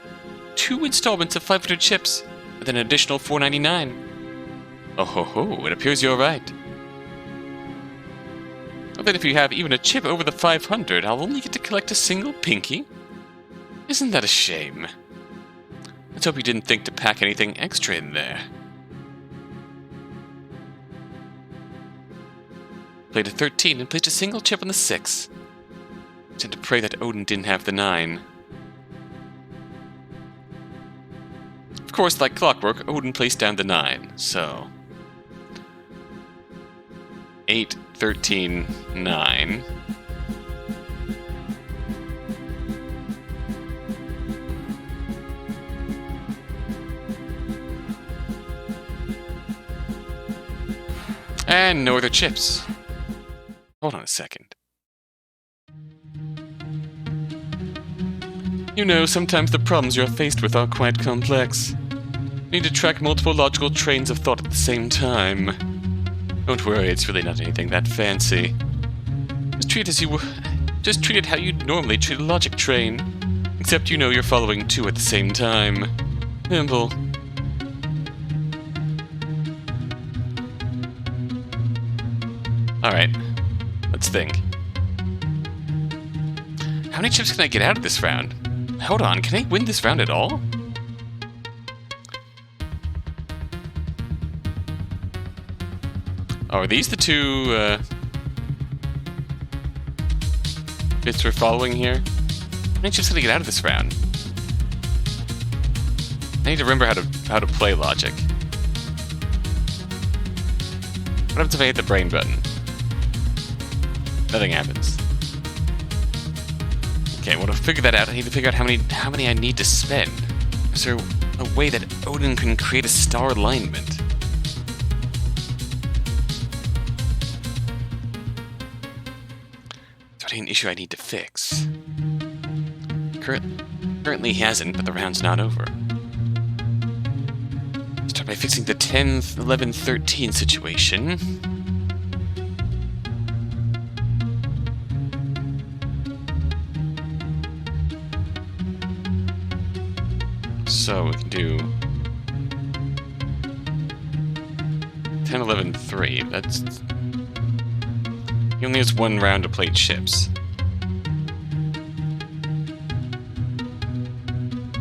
2 installments of 500 chips, with an additional $4.99. Oh ho ho, it appears you're right. Well, then if you have even a chip over the 500, I'll only get to collect a single pinky? Isn't that a shame? Let's hope you didn't think to pack anything extra in there. Played a 13 and placed a single chip on the 6. Had to pray that Odin didn't have the 9. Of course, like clockwork, Odin placed down the 9, so... 8, 13, 9. And no other chips. Hold on a second. You know, sometimes the problems you're faced with are quite complex. You need to track multiple logical trains of thought at the same time. Don't worry, it's really not anything that fancy. Just treat it how you'd normally treat a logic train. Except you know you're following 2 at the same time. Simple. Alright, let's think. How many chips can I get out of this round? Hold on, can I win this round at all? Oh, are these the 2 bits we're following here? How many chips can I get out of this round? I need to remember how to play logic. What happens if I hit the brain button? Nothing happens. Okay, well, to figure that out, I need to figure out how many I need to spend. Is there a way that Odin can create a star alignment? Is there an issue I need to fix? Currently he hasn't, but the round's not over. Start by fixing the 10, 11, 13 situation. So we can do 10, 11, 3. That's... He only has 1 round to play chips.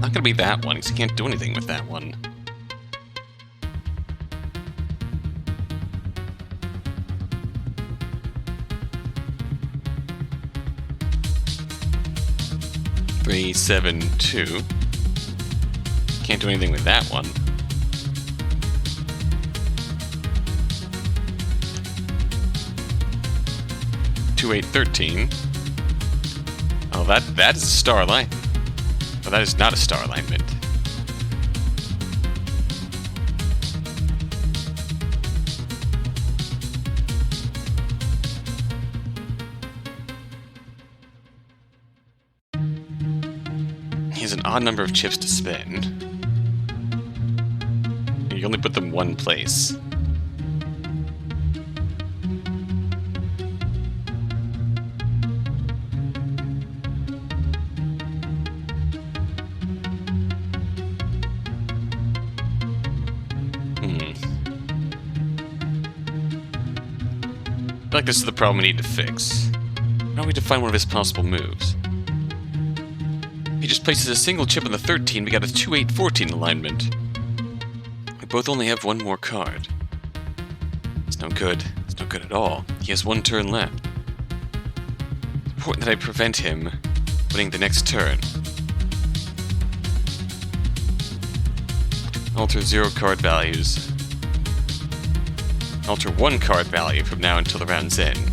Not gonna be that one, because he can't do anything with that one. 3, 7, 2. Can't do anything with that one. 2, 8, 13. Oh, that is a star line. Oh, that is not a star alignment. He has an odd number of chips to spend. And you only put them one place. I feel like this is the problem we need to fix. Now we need to find one of his possible moves. If he just places a single chip on the 13, we got a 2, 8, 14 alignment. We both only have one more card. It's no good. It's no good at all. He has one turn left. It's important that I prevent him winning the next turn. Alter 0 card values. Alter 1 card value from now until the round's end. On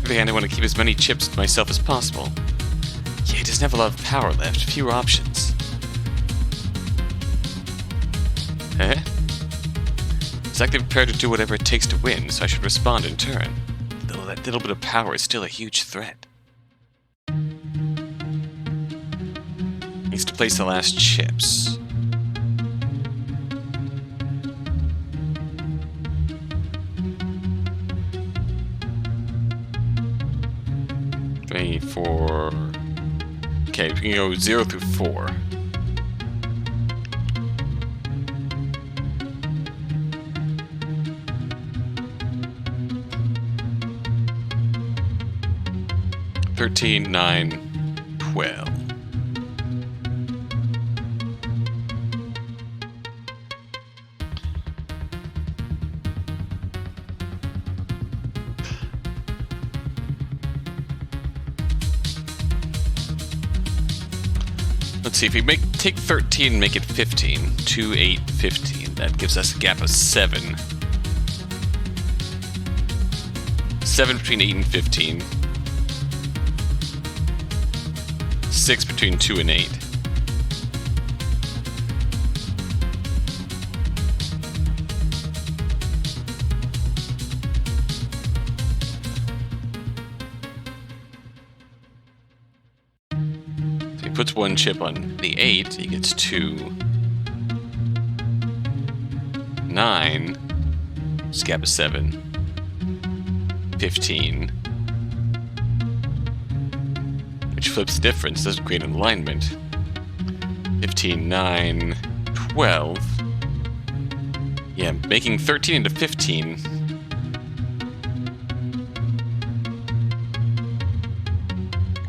the other hand, I want to keep as many chips to myself as possible. Yeah, he doesn't have a lot of power left, fewer options. Eh? It's like they're prepared to do whatever it takes to win, so I should respond in turn. Though that little bit of power is still a huge threat. Needs to place the last chips. Four. Okay, we can go 0 through 4. $13, $9, $12. Let's see, if we take 13 and make it 15, 2, 8, 15, that gives us a gap of 7. 7 between 8 and 15. 6 between 2 and 8. Puts one chip on the 8, he gets 2. 9. This gap is 7. 15. Which flips the difference, doesn't create an alignment. 15, 9, 12. Yeah, making 13 into 15.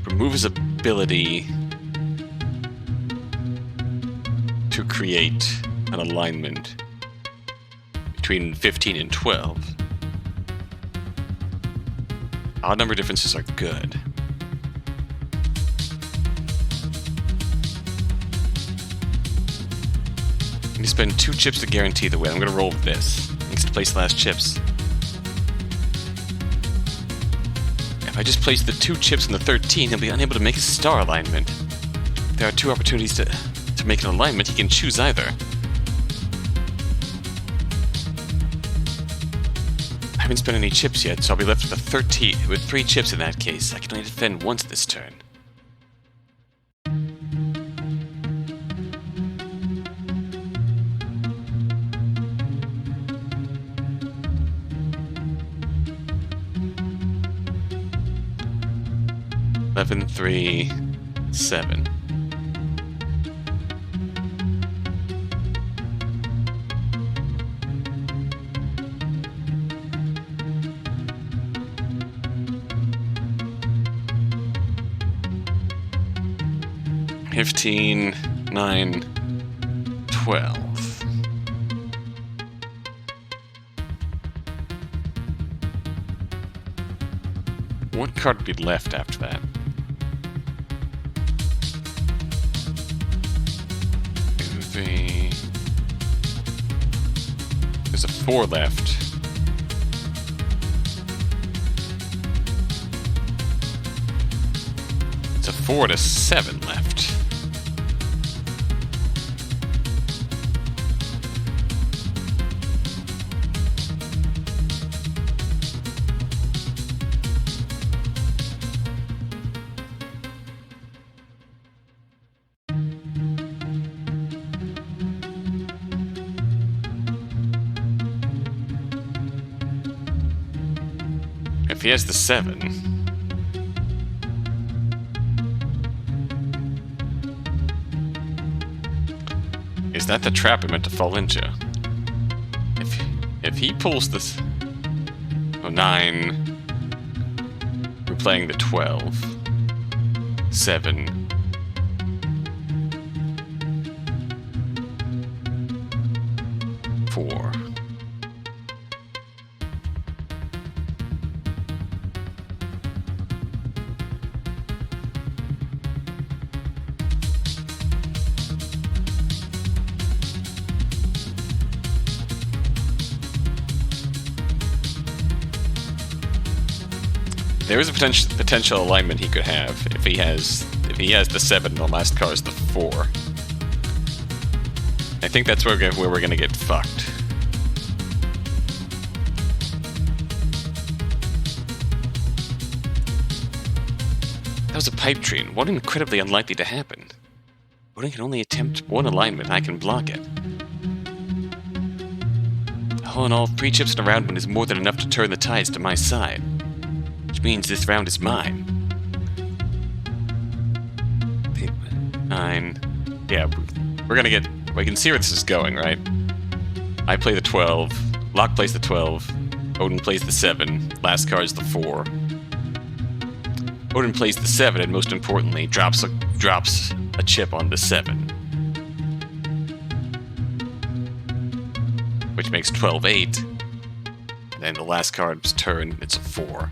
Remove his ability to create an alignment between 15 and 12. Odd number differences are good. I need to spend 2 chips to guarantee the win. I'm going to roll with this. Needs to place the last chips. If I just place the 2 chips on the 13, he'll be unable to make a star alignment. There are 2 opportunities to make an alignment, he can choose either. I haven't spent any chips yet, so I'll be left with 3 chips in that case. I can only defend once this turn. $11, $3, $7. $15, $9, $12. What card would be left after that? 3. There's a 4 left. It's a 4 to 7 left. If he has the 7... Is that the trap I meant to fall into? If he pulls this... Oh, 9... We're playing the 12. 7... Four. There is a potential alignment he could have if he has the 7 and the last card is the 4. I think that's where we're gonna get fucked. That was a pipe dream. What incredibly unlikely to happen. Odin can only attempt one alignment, and I can block it. All in all, 3 chips in a round one is more than enough to turn the tides to my side. Which means this round is mine. 9. Yeah, we're gonna get... We can see where this is going, right? I play the 12. Locke plays the 12. Odin plays the 7. Last card is the 4. Odin plays the 7, and most importantly, drops a chip on the 7. Which makes 12-8. And then the last card's turn, it's a 4.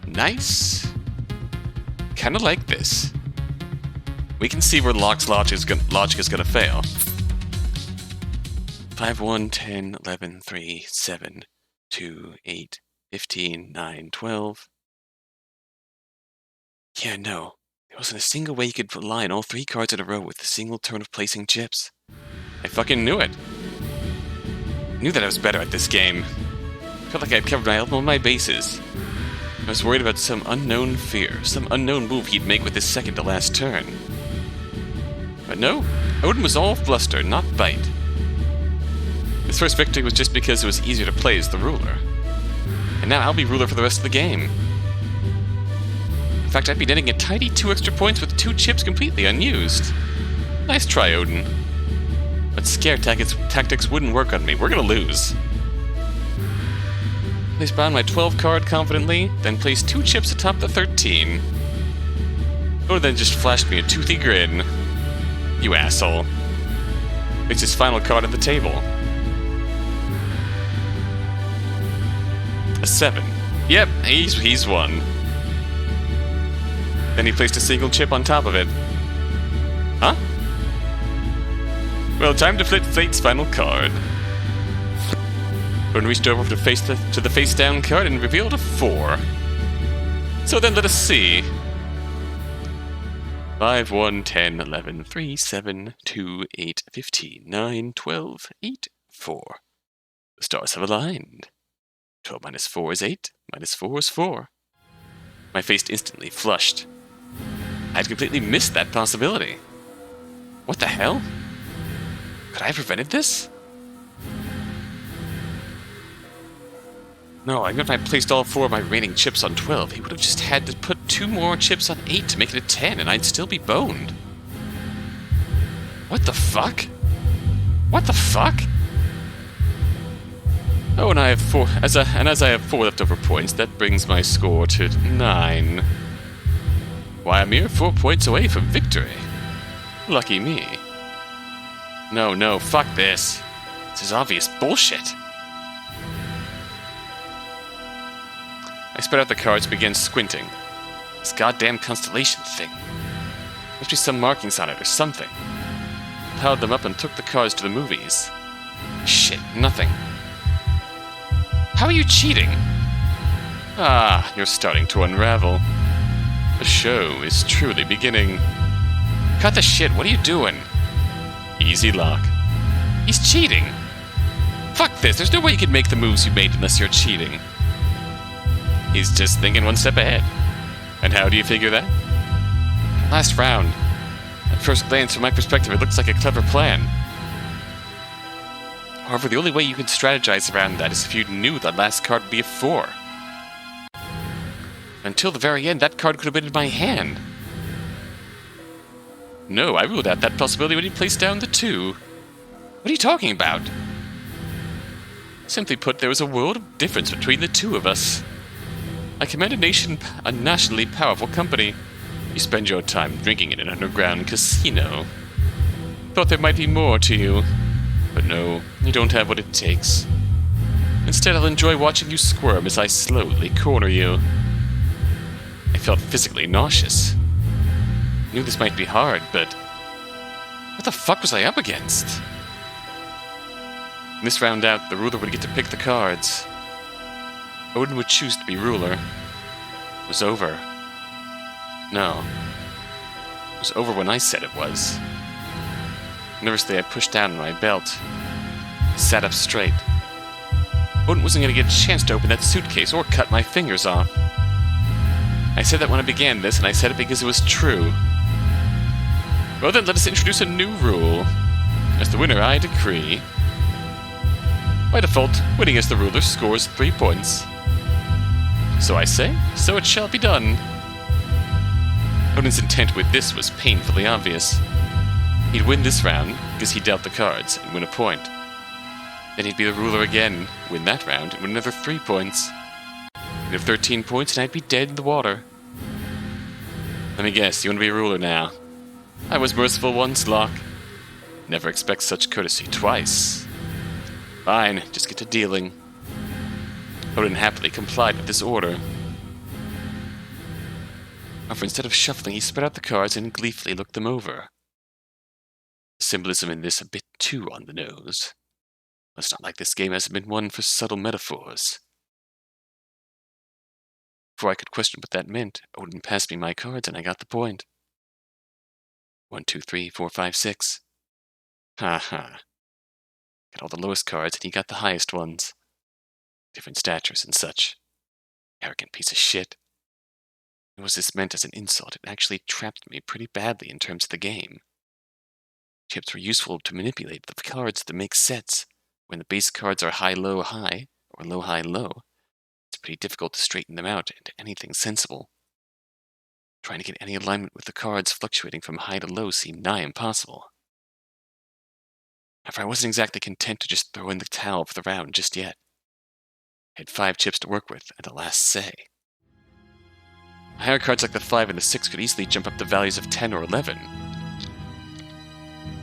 Nice. Kinda like this. We can see where Locke's logic is gonna fail. 5, 1, 10, 11, 3, 7, 2, 8, 15, 9, 12. Yeah, no. There wasn't a single way you could align all 3 cards in a row with a single turn of placing chips. I fucking knew it. I knew that I was better at this game. I felt like I'd covered all my bases. I was worried about some unknown fear, some unknown move he'd make with his second to last turn. But no, Odin was all bluster, not bite. His first victory was just because it was easier to play as the ruler. And now I'll be ruler for the rest of the game. In fact, I'd be netting a tidy 2 extra points with 2 chips completely unused. Nice try, Odin. But scare tactics wouldn't work on me. We're gonna lose. Place down my 12 card confidently, then place 2 chips atop the 13. Odin then just flashed me a toothy grin. You asshole. It's his final card at the table. A 7. Yep, he's won. Then he placed a single chip on top of it. Huh? Well, time to flip Fate's final card. Odin reached over to the face-down card and revealed a 4. So then let us see. 5, 1, 10, 11, 3, 7, 2, 8, 15, 9, 12, 8, 4. The stars have aligned. 12 minus 4 is 8, minus 4 is 4. My face instantly flushed. I had completely missed that possibility. What the hell? Could I have prevented this? No, even if I placed all 4 of my remaining chips on 12, he would have just had to put 2 more chips on 8 to make it a 10, and I'd still be boned. What the fuck? What the fuck? Oh, and I have 4. As I have 4 leftover points, that brings my score to 9. Why, a mere 4 points away from victory. Lucky me. No, fuck this. This is obvious bullshit. I spread out the cards and began squinting. This goddamn constellation thing. Must be some markings on it or something. piled them up and took the cars to the movies. Shit, nothing. How are you cheating? Ah, you're starting to unravel. The show is truly beginning. Cut the shit, what are you doing? Easy lock. He's cheating. Fuck this, there's no way you can make the moves you made unless you're cheating. He's just thinking one step ahead. And how do you figure that? Last round. At first glance, from my perspective, it looks like a clever plan. However, the only way you can strategize around that is if you knew the last card would be a 4. Until the very end, that card could have been in my hand. No, I ruled out that possibility when you placed down the 2. What are you talking about? Simply put, there was a world of difference between the two of us. I command a nationally powerful company. You spend your time drinking in an underground casino. Thought there might be more to you. But no, you don't have what it takes. Instead, I'll enjoy watching you squirm as I slowly corner you. I felt physically nauseous. Knew this might be hard, but what the fuck was I up against? From this round out, the ruler would get to pick the cards. Odin would choose to be ruler. It was over. No. It was over when I said it was. Nervously, I pushed down on my belt. I sat up straight. Odin wasn't going to get a chance to open that suitcase or cut my fingers off. I said that when I began this, and I said it because it was true. Well then, let us introduce a new rule. As the winner, I decree. By default, winning as the ruler scores 3 points. So I say, so it shall be done. Odin's intent with this was painfully obvious. He'd win this round, because he dealt the cards, and win a point. Then he'd be the ruler again, win that round, and win another 3 points. He'd have 13 points, and I'd be dead in the water. Let me guess, you want to be a ruler now? I was merciful once, Locke. Never expect such courtesy twice. Fine, just get to dealing. Odin happily complied with this order. However, instead of shuffling, he spread out the cards and gleefully looked them over. The symbolism in this a bit too on the nose. It's not like this game hasn't been won for subtle metaphors. Before I could question what that meant, Odin passed me my cards and I got the point. 1, 2, 3, 4, 5, 6. Ha ha. Got all the lowest cards and he got the highest ones. Different statures and such. Arrogant piece of shit. Nor was this meant as an insult, it actually trapped me pretty badly in terms of the game. Chips were useful to manipulate the cards to make sets. When the base cards are high-low high, or low-high-low, it's pretty difficult to straighten them out into anything sensible. Trying to get any alignment with the cards fluctuating from high to low seemed nigh impossible. However, I wasn't exactly content to just throw in the towel for the round just yet. I had 5 chips to work with, and the last say. Higher cards like the 5 and the 6 could easily jump up to values of 10 or 11,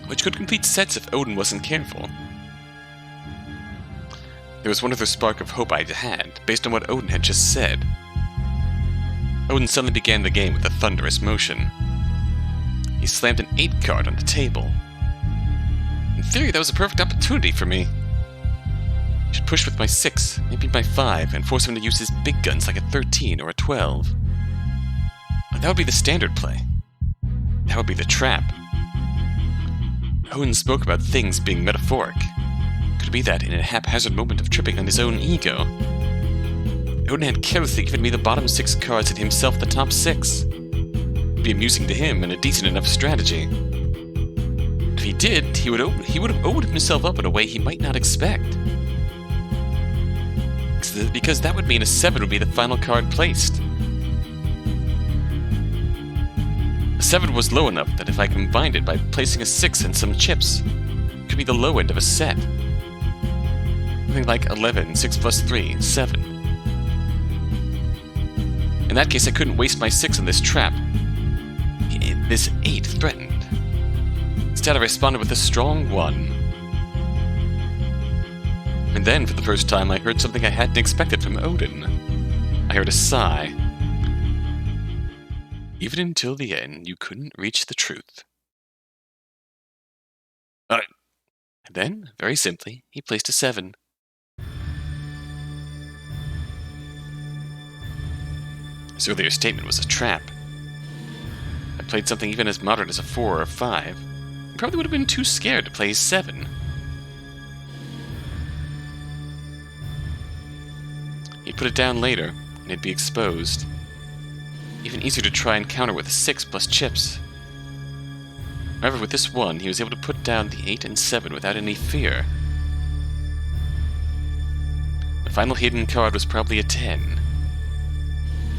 which could complete sets if Odin wasn't careful. There was one other spark of hope I had, based on what Odin had just said. Odin suddenly began the game with a thunderous motion. He slammed an 8 card on the table. In theory, that was a perfect opportunity for me. I should push with my 6, maybe my 5, and force him to use his big guns like a 13 or a 12. That would be the standard play. That would be the trap. Odin spoke about things being metaphoric. Could it be that in a haphazard moment of tripping on his own ego? Odin had carelessly given me the bottom 6 cards and himself the top 6. It'd be amusing to him and a decent enough strategy. If he did, he would have opened himself up in a way he might not expect. Because that would mean a 7 would be the final card placed. A 7 was low enough that if I combined it by placing a 6 and some chips, it could be the low end of a set. Something like 11, 6 plus 3, 7. In that case, I couldn't waste my 6 on this trap. This 8 threatened. Instead, I responded with a strong 1. And then, for the first time, I heard something I hadn't expected from Odin. I heard a sigh. Even until the end, you couldn't reach the truth. And then, very simply, he placed a 7. His earlier statement was a trap. If I played something even as modern as a 4 or a 5, he probably would have been too scared to play a 7. He'd put it down later, and it'd be exposed. Even easier to try and counter with a 6 plus chips. However, with this one, he was able to put down the 8 and 7 without any fear. The final hidden card was probably a 10.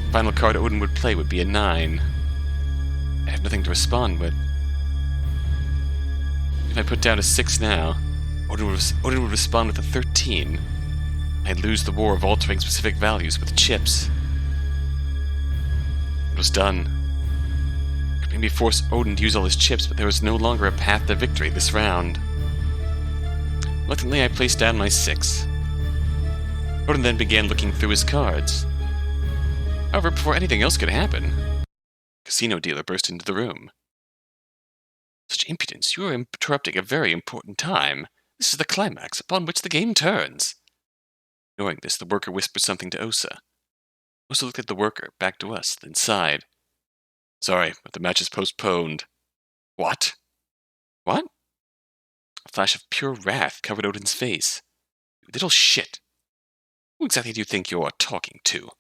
The final card Odin would play would be a 9. I have nothing to respond with. If I put down a 6 now, Odin would respond with a 13. I'd lose the war of altering specific values with chips. It was done. Could maybe force Odin to use all his chips, but there was no longer a path to victory this round. Reluctantly, I placed down my 6. Odin then began looking through his cards. However, before anything else could happen, a casino dealer burst into the room. Such impudence! You are interrupting a very important time. This is the climax upon which the game turns. Knowing this, the worker whispered something to Osa. Osa looked at the worker, back to us, then sighed. Sorry, but the match is postponed. What? What? A flash of pure wrath covered Odin's face. You little shit. Who exactly do you think you are talking to?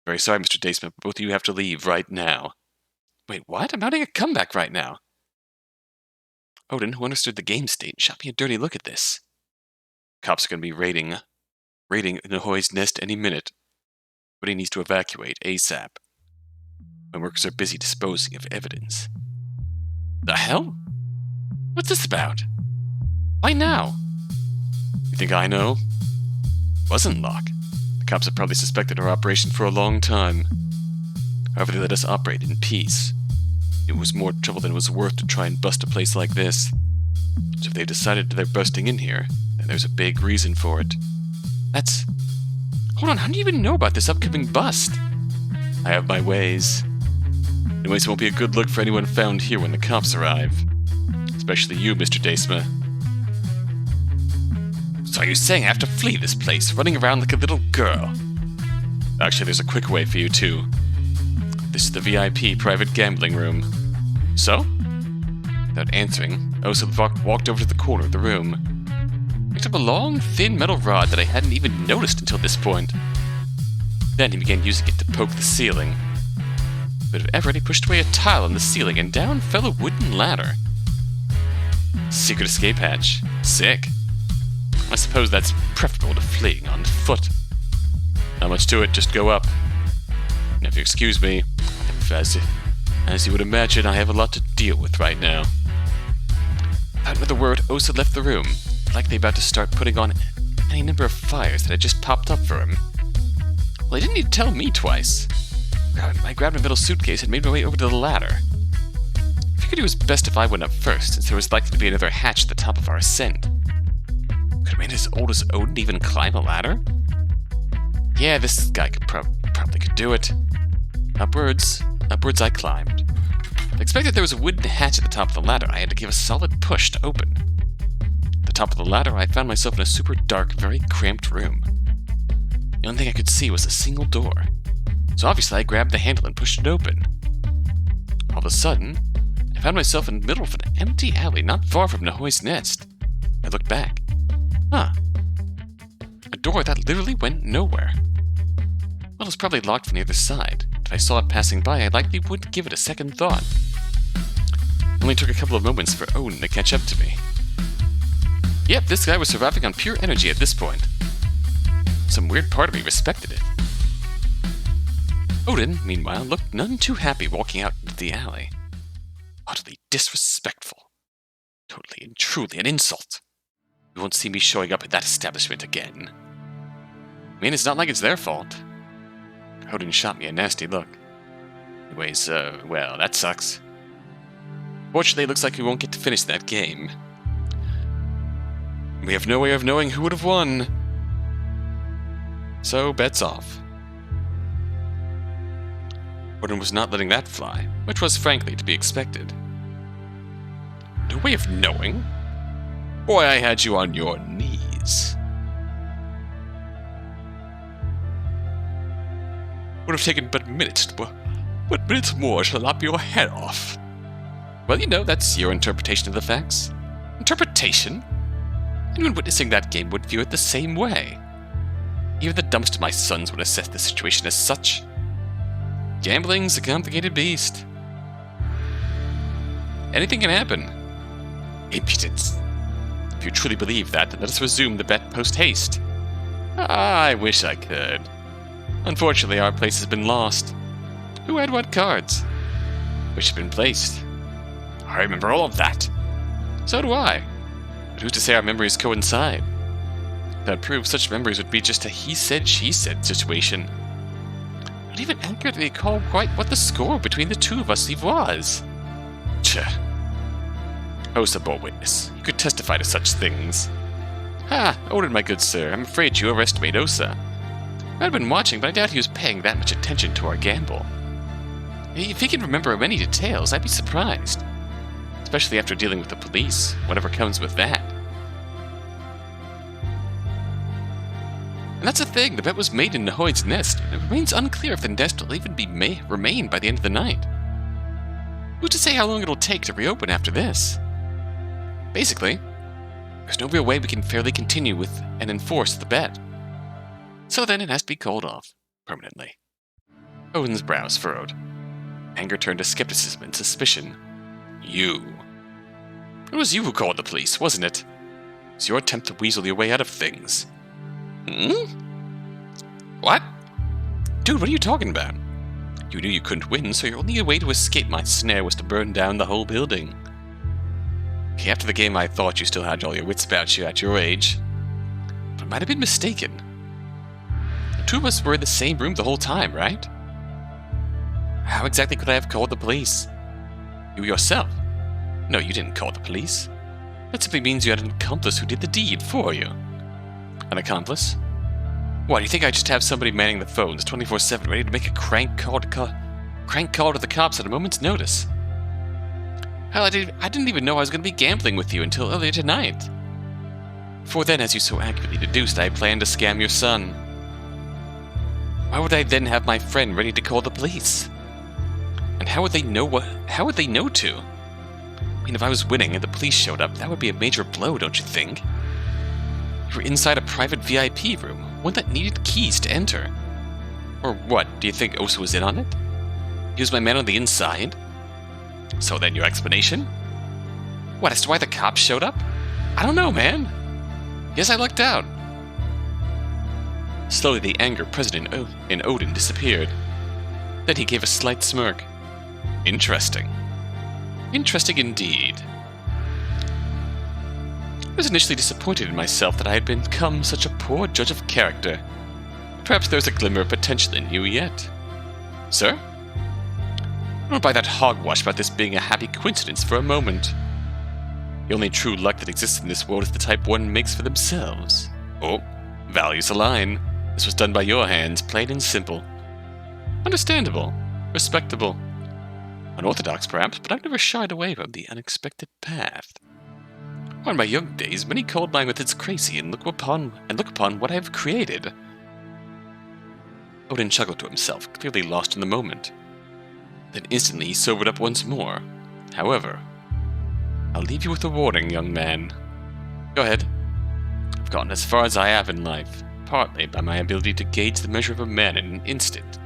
Very sorry, Mr. Deisma, but both of you have to leave right now. Wait, what? I'm mounting a comeback right now. Odin, who understood the game state, shot me a dirty look at this. Cops are going to be raiding Nohoi's nest any minute. But he needs to evacuate ASAP. My workers are busy disposing of evidence. The hell? What's this about? Why now? You think I know? It wasn't Locke. The cops have probably suspected our operation for a long time. However, they let us operate in peace. It was more trouble than it was worth to try and bust a place like this. So if they've decided they're busting in here, then there's a big reason for it. That's... Hold on, how do you even know about this upcoming bust? I have my ways. Anyways, it won't be a good look for anyone found here when the cops arrive. Especially you, Mr. Deisma. So are you saying I have to flee this place, running around like a little girl? Actually, there's a quick way for you, too. This is the VIP private gambling room. So? Without answering, Osa walked over to the corner of the room. Picked up a long, thin metal rod that I hadn't even noticed until this point. Then he began using it to poke the ceiling. Bit of effort, he pushed away a tile on the ceiling, and down fell a wooden ladder. Secret escape hatch. Sick. I suppose that's preferable to fleeing on foot. Not much to it, just go up. Now, if you excuse me, as you would imagine, I have a lot to deal with right now. Without another word, Osa left the room, likely about to start putting on any number of fires that had just popped up for him. Well, he didn't need to tell me twice. I grabbed my middle suitcase and made my way over to the ladder. I figured it was best if I went up first, since there was likely to be another hatch at the top of our ascent. Could a man as old as Odin even climb a ladder? Yeah, this guy could probably could do it. Upwards I climbed. I expected there was a wooden hatch at the top of the ladder I had to give a solid push to open. At the top of the ladder, I found myself in a super dark, very cramped room. The only thing I could see was a single door. So obviously I grabbed the handle and pushed it open. All of a sudden, I found myself in the middle of an empty alley not far from Nohoi's nest. I looked back. A door that literally went nowhere. Well, it was probably locked from the other side. If I saw it passing by, I likely wouldn't give it a second thought. It only took a couple of moments for Odin to catch up to me. Yep, this guy was surviving on pure energy at this point. Some weird part of me respected it. Odin, meanwhile, looked none too happy walking out into the alley. Utterly disrespectful. Totally and truly an insult. You won't see me showing up at that establishment again. I mean, it's not like it's their fault. Odin shot me a nasty look. Anyways, well, that sucks. Fortunately, it looks like we won't get to finish that game. We have no way of knowing who would have won. So, bets off. Odin was not letting that fly, which was frankly to be expected. No way of knowing? Boy, I had you on your knees. Would have taken but minutes more to lop your head off. Well, you know, that's your interpretation of the facts. Interpretation? Anyone witnessing that game would view it the same way. Even the dumbest of my sons would assess the situation as such. Gambling's a complicated beast. Anything can happen. Impudence. If you truly believe that, then let us resume the bet post-haste. I wish I could. Unfortunately, our place has been lost. Who had what cards? Which have been placed? I remember all of that. So do I. But who's to say our memories coincide? That proves such memories would be just a he said, she said situation. I don't even accurately recall quite what the score between the two of us was. Osa bore witness. You could testify to such things. Odin, my good sir, I'm afraid you overestimate Osa. I'd been watching, but I doubt he was paying that much attention to our gamble. If he can remember many details, I'd be surprised. Especially after dealing with the police, whatever comes with that. And that's the thing, the bet was made in Nohoi's nest, and it remains unclear if the nest will even remain by the end of the night. Who's to say how long it'll take to reopen after this? Basically, there's no real way we can fairly continue with and enforce the bet. So then it has to be called off, permanently. Odin's brows furrowed. Anger turned to skepticism and suspicion. You. It was you who called the police, wasn't it? It was your attempt to weasel your way out of things. What? Dude, what are you talking about? You knew you couldn't win, so your only way to escape my snare was to burn down the whole building. Okay, after the game I thought you still had all your wits about you at your age. But I might have been mistaken. The two of us were in the same room the whole time, right? How exactly could I have called the police? You yourself? No, you didn't call the police. That simply means you had an accomplice who did the deed for you. An accomplice? What, do you think I just have somebody manning the phones 24/7 ready to make a crank call to the cops at a moment's notice? Hell, I didn't even know I was going to be gambling with you until earlier tonight. Before then, as you so accurately deduced, I planned to scam your son. Why would I then have my friend ready to call the police? And how would they know to? I mean, if I was winning and the police showed up, that would be a major blow, don't you think? You were inside a private VIP room, one that needed keys to enter. Or what, do you think Osa was in on it? He was my man on the inside? So then your explanation? What, as to why the cops showed up? I don't know, man. Yes, I lucked out. Slowly the anger present in Odin disappeared. Then he gave a slight smirk. Interesting. Interesting indeed. I was initially disappointed in myself that I had become such a poor judge of character. Perhaps there's a glimmer of potential in you yet. Sir? Don't buy that hogwash about this being a happy coincidence for a moment. The only true luck that exists in this world is the type one makes for themselves. Oh, values align. This was done by your hands, plain and simple. Understandable. Respectable. Unorthodox, perhaps, but I've never shied away from the unexpected path. In my young days, many called my methods crazy and look upon what I have created. Odin chuckled to himself, clearly lost in the moment. Then instantly he sobered up once more. However, I'll leave you with a warning, young man. Go ahead. I've gotten as far as I have in life, partly by my ability to gauge the measure of a man in an instant.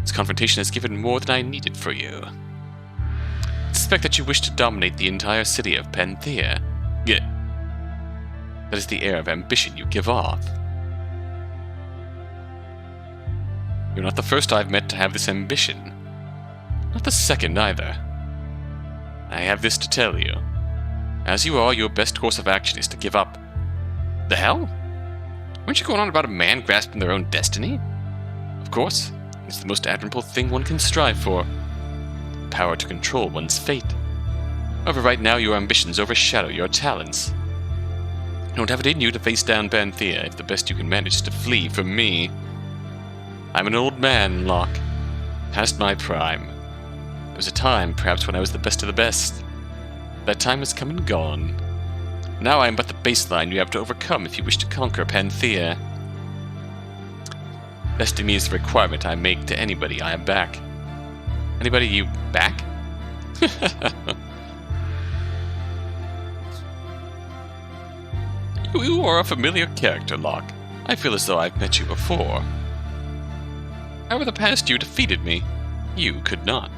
This confrontation has given more than I needed for you. I suspect that you wish to dominate the entire city of Panthea. Yeah. That is the air of ambition you give off. You're not the first I've met to have this ambition. Not the second either. I have this to tell you. As you are, your best course of action is to give up. The hell? Weren't you going on about a man grasping their own destiny? Of course. It's the most admirable thing one can strive for. Power to control one's fate. However, right now your ambitions overshadow your talents. You don't have it in you to face down Panthea if the best you can manage is to flee from me. I'm an old man, Locke. Past my prime. There was a time, perhaps, when I was the best of the best. That time has come and gone. Now I am but the baseline you have to overcome if you wish to conquer Panthea. Destiny is the requirement I make to anybody. I am back. Anybody, you back? You are a familiar character, Locke. I feel as though I've met you before. However, the past you defeated me. You could not.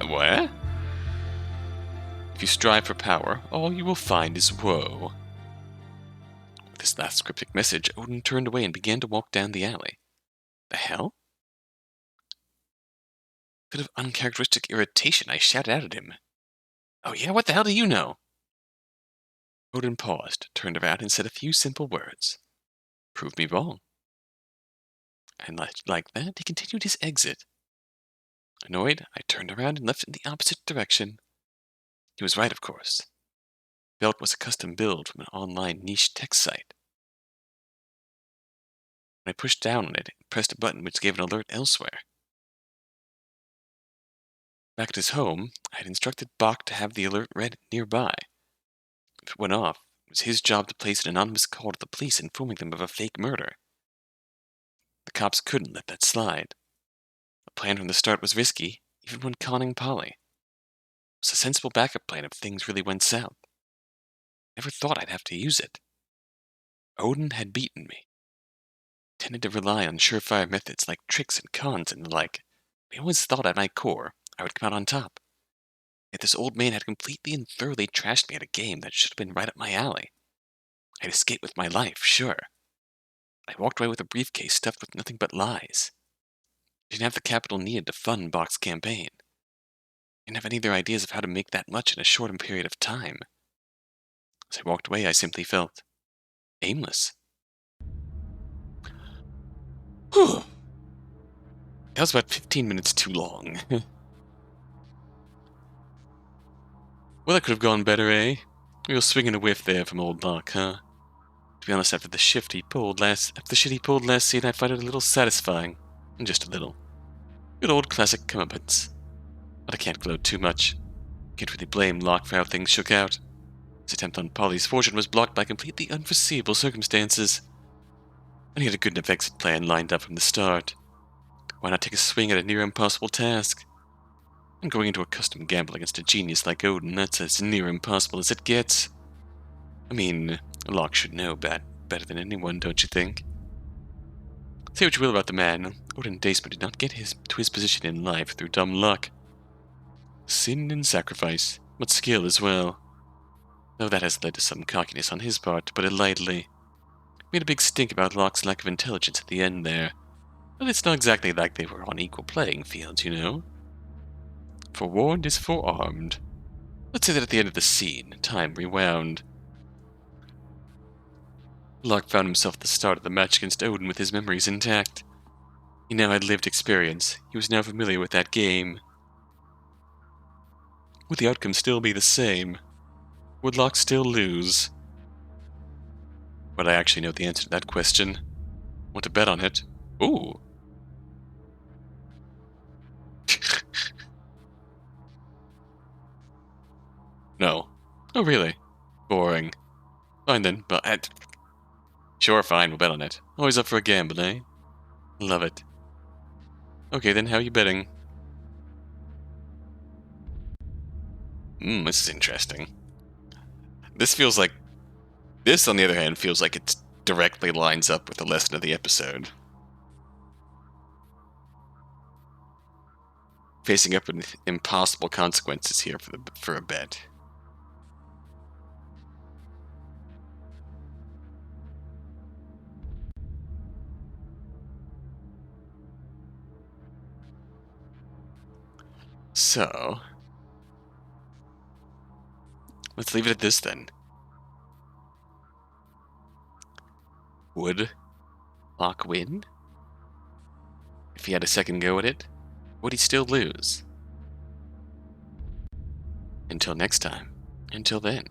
What? If you strive for power, all you will find is woe. With this last cryptic message, Odin turned away and began to walk down the alley. The hell? A bit of uncharacteristic irritation, I shouted out at him. Oh yeah, what the hell do you know? Odin paused, turned around, and said a few simple words. Prove me wrong. And like that, he continued his exit. Annoyed, I turned around and left in the opposite direction. He was right, of course. Belt was a custom build from an online niche tech site. When I pushed down on it, it pressed a button which gave an alert elsewhere. Back at his home, I had instructed Bach to have the alert read nearby. If it went off, it was his job to place an anonymous call to the police informing them of a fake murder. The cops couldn't let that slide. The plan from the start was risky, even when conning Polly. It was a sensible backup plan if things really went south. Never thought I'd have to use it. Odin had beaten me. Tended to rely on surefire methods like tricks and cons and the like. I always thought at my core I would come out on top. Yet this old man had completely and thoroughly trashed me at a game that should have been right up my alley. I'd escaped with my life, sure. I walked away with a briefcase stuffed with nothing but lies. I didn't have the capital needed to fund Bach's campaign. I didn't have any other ideas of how to make that much in a short period of time. As I walked away, I simply felt aimless. Whew. That was about 15 minutes too long. Well, that could have gone better, eh? Real swinging a whiff there from old Locke, huh? To be honest, after the shit he pulled last scene, I find it a little satisfying. Just a little. Good old classic comeuppance. But I can't gloat too much. Can't really blame Locke for how things shook out. His attempt on Polly's fortune was blocked by completely unforeseeable circumstances. And he had a good enough exit plan lined up from the start. Why not take a swing at a near impossible task? And going into a custom gamble against a genius like Odin, that's as near impossible as it gets. I mean, Locke should know better than anyone, don't you think? Say what you will about the man, Odin Deisma did not get to his position in life through dumb luck. Sin and sacrifice, but skill as well. Though that has led to some cockiness on his part, to put it lightly. Made a big stink about Locke's lack of intelligence at the end there. But it's not exactly like they were on equal playing fields, you know? Forewarned is forearmed. Let's say that at the end of the scene, time rewound. Locke found himself at the start of the match against Odin with his memories intact. He now had lived experience. He was now familiar with that game. Would the outcome still be the same? Would Locke still lose? But I actually know the answer to that question. Want to bet on it? Ooh. No. Oh, really? Boring. Fine then, but... Sure, fine, we'll bet on it. Always up for a gamble, eh? Love it. Okay, then how are you betting? This is interesting. This, on the other hand, feels like it directly lines up with the lesson of the episode. Facing up with impossible consequences here for a bet. So, let's leave it at this then. Would Locke win? If he had a second go at it, would he still lose? Until next time, until then.